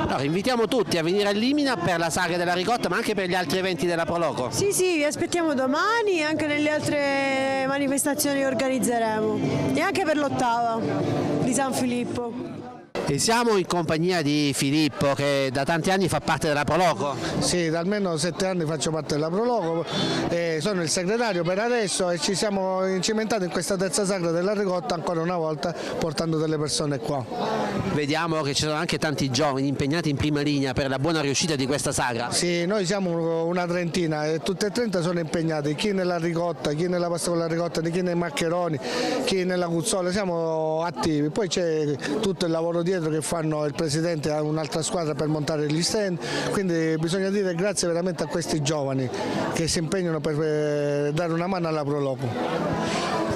Allora, invitiamo tutti a venire a Limina per la sagra della ricotta ma anche per gli altri eventi della Proloco. Sì, vi aspettiamo domani e anche nelle altre manifestazioni che organizzeremo e anche per l'8ª di San Filippo. E siamo in compagnia di Filippo che da tanti anni fa parte della Proloco. Sì, da almeno 7 anni faccio parte della Proloco, sono il segretario per adesso e ci siamo incimentati in questa terza sagra della ricotta ancora una volta portando delle persone qua. Vediamo che ci sono anche tanti giovani impegnati in prima linea per la buona riuscita di questa sagra. Sì, noi siamo una trentina e tutte e 30 sono impegnati, chi nella ricotta, chi nella pasta con la ricotta, chi nei maccheroni, chi nella cuzzola, siamo attivi. Poi c'è tutto il lavoro dietro che fanno il presidente a un'altra squadra per montare gli stand, quindi bisogna dire grazie veramente a questi giovani che si impegnano per dare una mano alla Proloco.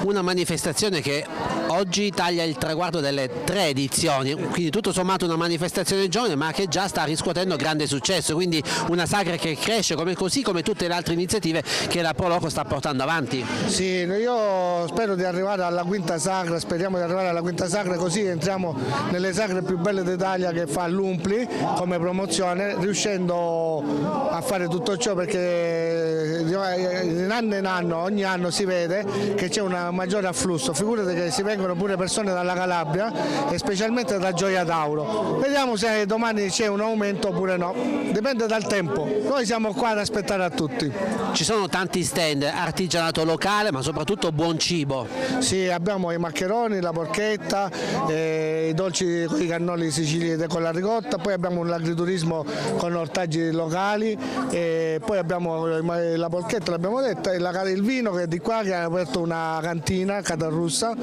Una manifestazione che oggi taglia il traguardo delle 3 edizioni, quindi tutto sommato una manifestazione giovane ma che già sta riscuotendo grande successo, quindi una sagra che cresce così come tutte le altre iniziative che la Proloco sta portando avanti. Sì, io spero di arrivare alla 5ª sagra, speriamo di arrivare alla 5ª sagra così entriamo nelle sagre più belle d'Italia che fa l'Umpli come promozione, riuscendo a fare tutto ciò perché di anno in anno, ogni anno si vede che c'è un maggiore afflusso, figurate che si vengono vengono pure persone dalla Calabria e specialmente da Gioia Tauro. Vediamo se domani c'è un aumento oppure no, dipende dal tempo. Noi siamo qua ad aspettare a tutti. Ci sono tanti stand, artigianato locale ma soprattutto buon cibo. Sì, abbiamo i maccheroni, la porchetta, i dolci con i cannoli siciliani con la ricotta, poi abbiamo l'agriturismo con ortaggi locali, e poi abbiamo la porchetta, l'abbiamo detta, il vino che è di qua, che ha aperto una cantina, Catarrussa.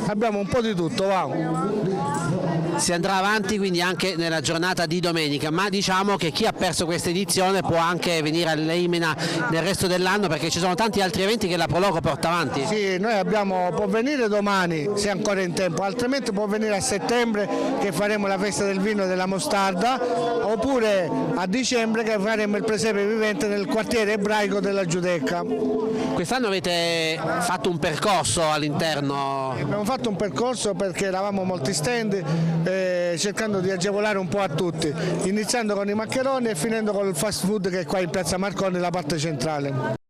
Abbiamo un po' di tutto, Si andrà avanti quindi anche nella giornata di domenica, ma diciamo che chi ha perso questa edizione può anche venire all'Eimina nel resto dell'anno, perché ci sono tanti altri eventi che la Proloco porta avanti. Sì, noi può venire domani se ancora in tempo, altrimenti può venire a settembre che faremo la festa del vino e della mostarda, oppure a dicembre che faremo il presepe vivente nel quartiere ebraico della Giudecca. Quest'anno avete fatto un percorso all'interno? Abbiamo fatto un percorso perché eravamo molti stand, cercando di agevolare un po' a tutti, iniziando con i maccheroni e finendo con il fast food che è qua in piazza Marconi, la parte centrale.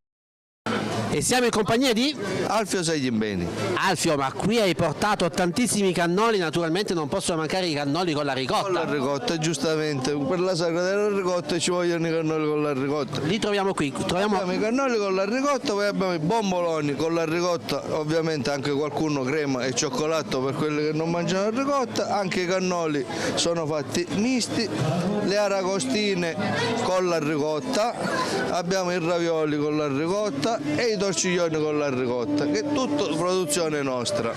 E siamo in compagnia di Alfio Saglimbeni. Alfio, ma qui hai portato tantissimi cannoli, naturalmente non possono mancare i cannoli con la ricotta. Con la ricotta, giustamente, per la sagra della ricotta ci vogliono i cannoli con la ricotta. Li troviamo qui, abbiamo i cannoli con la ricotta, poi abbiamo i bomboloni con la ricotta, ovviamente anche qualcuno crema e cioccolato per quelli che non mangiano la ricotta, anche i cannoli sono fatti misti, le aragostine con la ricotta, abbiamo i ravioli con la ricotta e i torciglioni con la ricotta, che è tutto produzione nostra.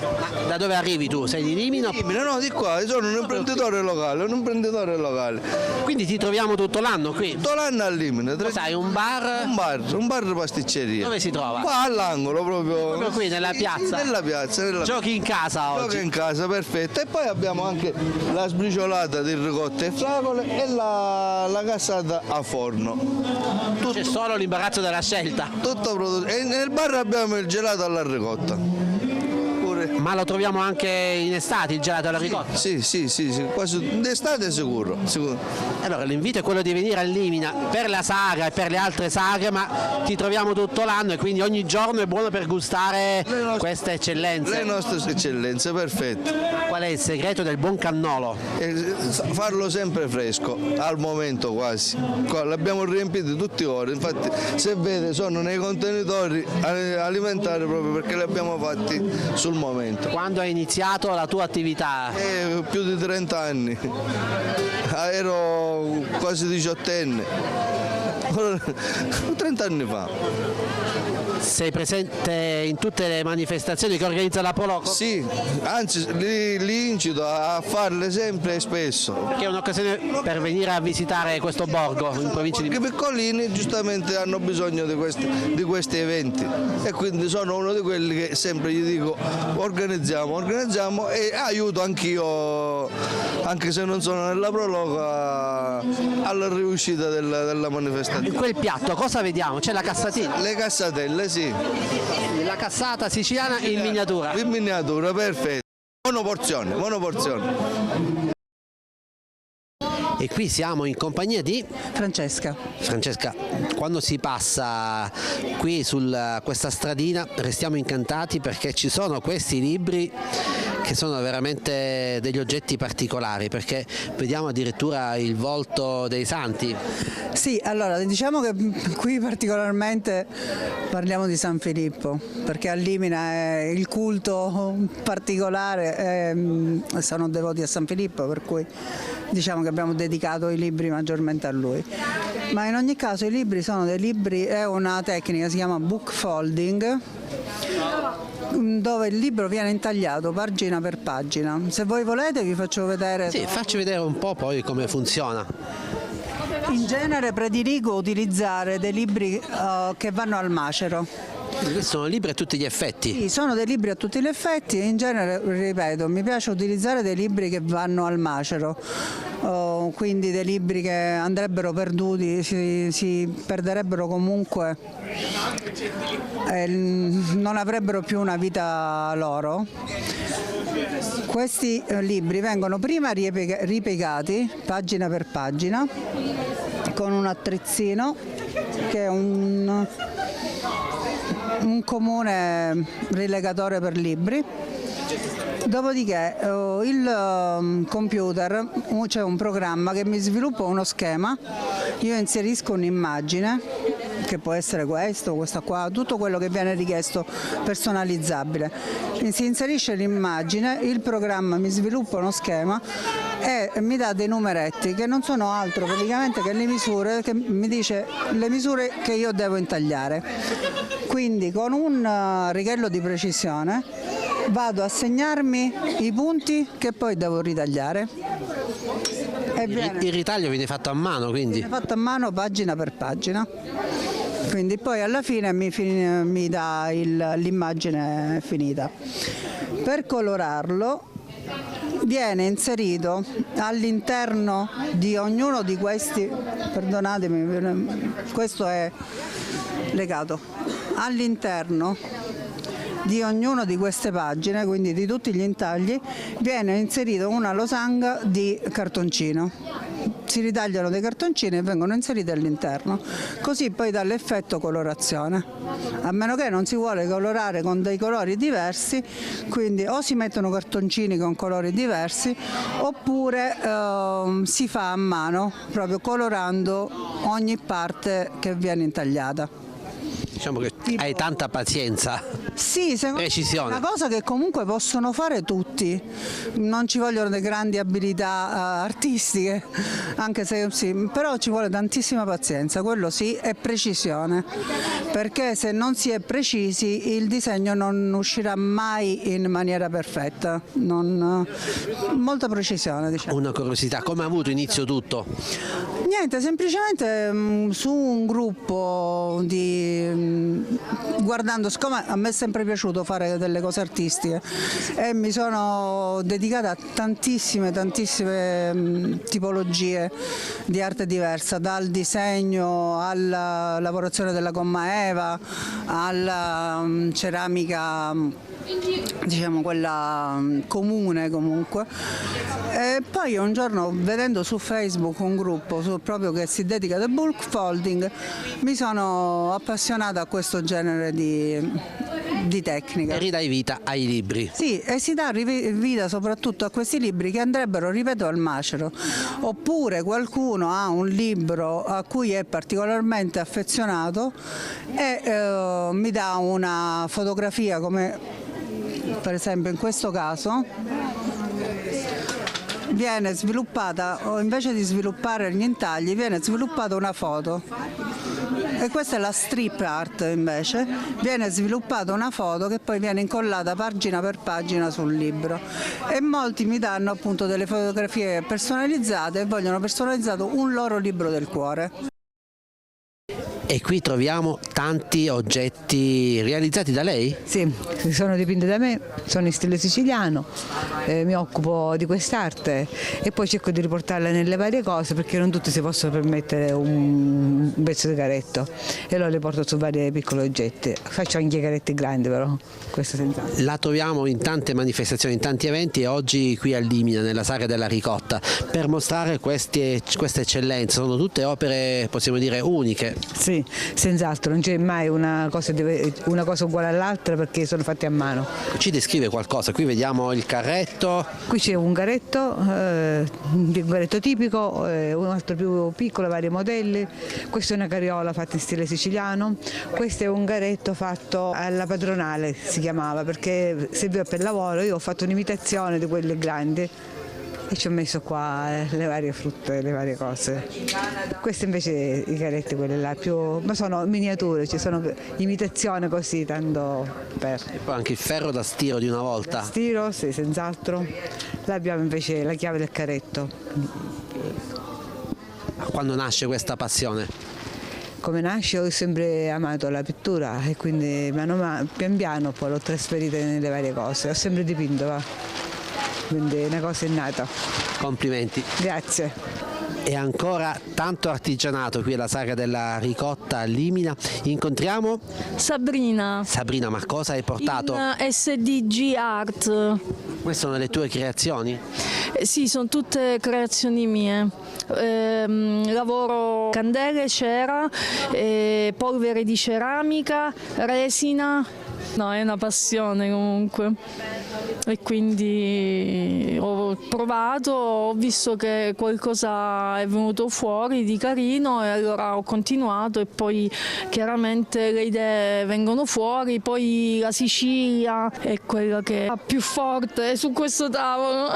Da dove arrivi tu? Sei di Rimini? No, di qua, sono un imprenditore locale, Quindi ti troviamo tutto l'anno qui? Tutto l'anno a Rimini. Sai, un bar? Un bar pasticceria. Dove si trova? Qua all'angolo, proprio qui nella piazza? Nella piazza. Giochi in casa oggi? Giochi in casa, perfetto. E poi abbiamo anche la sbriciolata di ricotta e fragole e la cassata a forno. C'è solo l'imbarazzo della scelta. Tutto prodotto. E nel bar abbiamo il gelato alla ricotta. Ma lo troviamo anche in estate il gelato alla ricotta? Sì, quasi d'estate sicuro. Allora l'invito è quello di venire all'Imina per la sagra e per le altre sagre, ma ti troviamo tutto l'anno e quindi ogni giorno è buono per gustare queste eccellenze. Le nostre eccellenze, perfetto. Qual è il segreto del buon cannolo? Farlo sempre fresco, al momento quasi. L'abbiamo riempito tutti i ore, infatti se vede sono nei contenitori alimentari proprio perché li abbiamo fatti sul momento. Quando hai iniziato la tua attività? Più di 30 anni, ero quasi 18enne, 30 anni fa. Sei presente in tutte le manifestazioni che organizza la Proloco? Sì, anzi li incito a farle sempre e spesso. Perché è un'occasione per venire a visitare questo borgo in provincia di Milano. I piccolini giustamente hanno bisogno di questi eventi e quindi sono uno di quelli che sempre gli dico organizziamo e aiuto anch'io, anche se non sono nella Proloco, alla riuscita della manifestazione. In quel piatto cosa vediamo? C'è la cassatina? Le cassatelle, sì. La cassata siciliana in miniatura. In miniatura, perfetto. Monoporzione. E qui siamo in compagnia di Francesca. Francesca, quando si passa qui su questa stradina restiamo incantati perché ci sono questi libri che sono veramente degli oggetti particolari, perché vediamo addirittura il volto dei santi. Sì, allora diciamo che qui particolarmente parliamo di San Filippo, perché a Limina è il culto particolare, sono devoti a San Filippo, per cui diciamo che abbiamo dedicato i libri maggiormente a lui. Ma in ogni caso i libri sono dei libri, è una tecnica, si chiama book folding, dove il libro viene intagliato pagina per pagina. Se voi volete vi faccio vedere. Sì, facci vedere un po' poi come funziona. In genere prediligo utilizzare dei libri che vanno al macero. Questi sono libri a tutti gli effetti? Sì, sono dei libri a tutti gli effetti e in genere, ripeto, mi piace utilizzare dei libri che vanno al macero, quindi dei libri che andrebbero perduti, si perderebbero comunque, non avrebbero più una vita loro. Questi libri vengono prima ripiegati pagina per pagina con un attrezzino che è un comune rilegatore per libri, Dopodiché il computer, c'è un programma che mi sviluppa uno schema, io inserisco un'immagine, che può essere questo, questa qua, tutto quello che viene richiesto personalizzabile. Si inserisce l'immagine, il programma mi sviluppa uno schema e mi dà dei numeretti che non sono altro praticamente che le misure, che mi dice le misure che io devo intagliare. Quindi con un righello di precisione vado a segnarmi i punti che poi devo ritagliare. Il ritaglio viene fatto a mano, quindi? Viene fatto a mano pagina per pagina. Quindi poi alla fine mi dà l'immagine finita. Per colorarlo viene inserito all'interno di ognuno di questi, perdonatemi, questo è legato, all'interno di ognuna di queste pagine, quindi di tutti gli intagli, viene inserito una losanga di cartoncino. Si ritagliano dei cartoncini e vengono inseriti all'interno, così poi dà l'effetto colorazione. A meno che non si vuole colorare con dei colori diversi, quindi o si mettono cartoncini con colori diversi oppure si fa a mano, proprio colorando ogni parte che viene intagliata. Diciamo che hai tanta pazienza. Sì, secondo me è una cosa che comunque possono fare tutti, non ci vogliono delle grandi abilità artistiche, anche se sì, però ci vuole tantissima pazienza, quello sì, e precisione, perché se non si è precisi il disegno non uscirà mai in maniera perfetta, molta precisione, diciamo. Una curiosità, come ha avuto inizio tutto? Niente, semplicemente su un gruppo guardando, siccome a me è sempre piaciuto fare delle cose artistiche e mi sono dedicata a tantissime tipologie di arte diversa, dal disegno alla lavorazione della gomma eva, alla ceramica, diciamo quella comune comunque. E poi un giorno, vedendo su Facebook un gruppo proprio che si dedica al bulk folding, mi sono appassionata a questo genere di tecnica. E ridai vita ai libri. Sì, e si dà vita soprattutto a questi libri che andrebbero, ripeto, al macero. Oppure qualcuno ha un libro a cui è particolarmente affezionato e mi dà una fotografia, come per esempio in questo caso viene sviluppata, o invece di sviluppare gli intagli viene sviluppata una foto, e questa è la strip art, invece viene sviluppata una foto che poi viene incollata pagina per pagina sul libro, e molti mi danno appunto delle fotografie personalizzate e vogliono personalizzato un loro libro del cuore. E qui troviamo tanti oggetti realizzati da lei? Sì, sono dipinti da me, sono in stile siciliano, mi occupo di quest'arte e poi cerco di riportarla nelle varie cose, perché non tutti si possono permettere un pezzo di caretto, e allora le porto su vari piccoli oggetti. Faccio anche caretti grandi, però questo senz'altro. La troviamo in tante manifestazioni, in tanti eventi, e oggi qui a Limina, nella Sagra della Ricotta, per mostrare queste eccellenze. Sono tutte opere, possiamo dire, uniche. Sì, senz'altro, non c'è mai una cosa uguale all'altra, perché sono fatti a mano. Ci descrive qualcosa? Qui vediamo il carretto. Qui c'è un carretto tipico, un altro più piccolo, vari modelli. Questa è una carriola fatta in stile siciliano. Questo è un carretto fatto alla padronale, si chiamava, perché serviva per lavoro. Io ho fatto un'imitazione di quelle grandi e ci ho messo qua le varie frutte, le varie cose. Questi invece i caretti, quelli là ma sono miniature, ci sono imitazioni così, tanto per. E poi anche il ferro da stiro di una volta. Stiro, sì, senz'altro. Là abbiamo invece la chiave del caretto. Quando nasce questa passione? Come nasce, ho sempre amato la pittura e quindi pian piano poi l'ho trasferita nelle varie cose. Ho sempre dipinto, va. Quindi è una cosa innata. Complimenti. Grazie. E ancora tanto artigianato qui alla Sagra della Ricotta a Limina. Incontriamo Sabrina. Sabrina, ma cosa hai portato? In SDG Art. Queste sono le tue creazioni? Sì, sono tutte creazioni mie. Lavoro candele, cera, polvere di ceramica, resina No, è una passione comunque e quindi ho provato, ho visto che qualcosa è venuto fuori di carino e allora ho continuato e poi chiaramente le idee vengono fuori, poi la Sicilia è quella che è più forte su questo tavolo.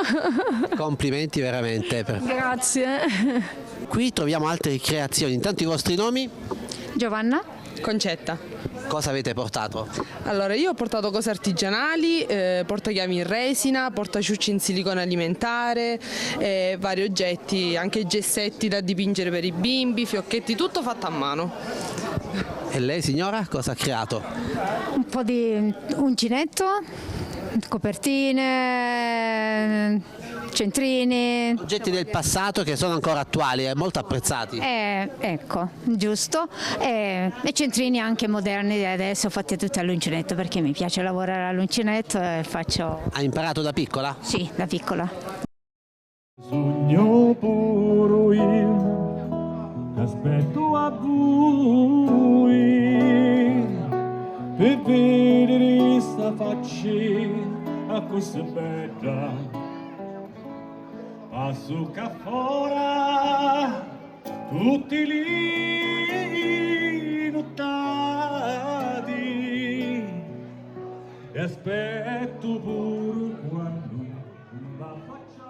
Complimenti veramente. Grazie. Qui troviamo altre creazioni, intanto i vostri nomi? Giovanna. Concetta. Cosa avete portato? Allora, io ho portato cose artigianali, portachiavi in resina, portaciucci in silicone alimentare, vari oggetti, anche gessetti da dipingere per i bimbi, fiocchetti, tutto fatto a mano. E lei signora cosa ha creato? Un po' di uncinetto, copertine, centrini. Oggetti del passato che sono ancora attuali e molto apprezzati. Ecco, giusto. E centrini anche moderni di adesso, fatti tutti all'uncinetto perché mi piace lavorare all'uncinetto e faccio... Ha imparato da piccola? Sì, da piccola. Sogno puro io, aspetto a voi per vedere sta faccia così bella. Passo qua fuori, tutti lì nottati, e aspetto pure quando la faccia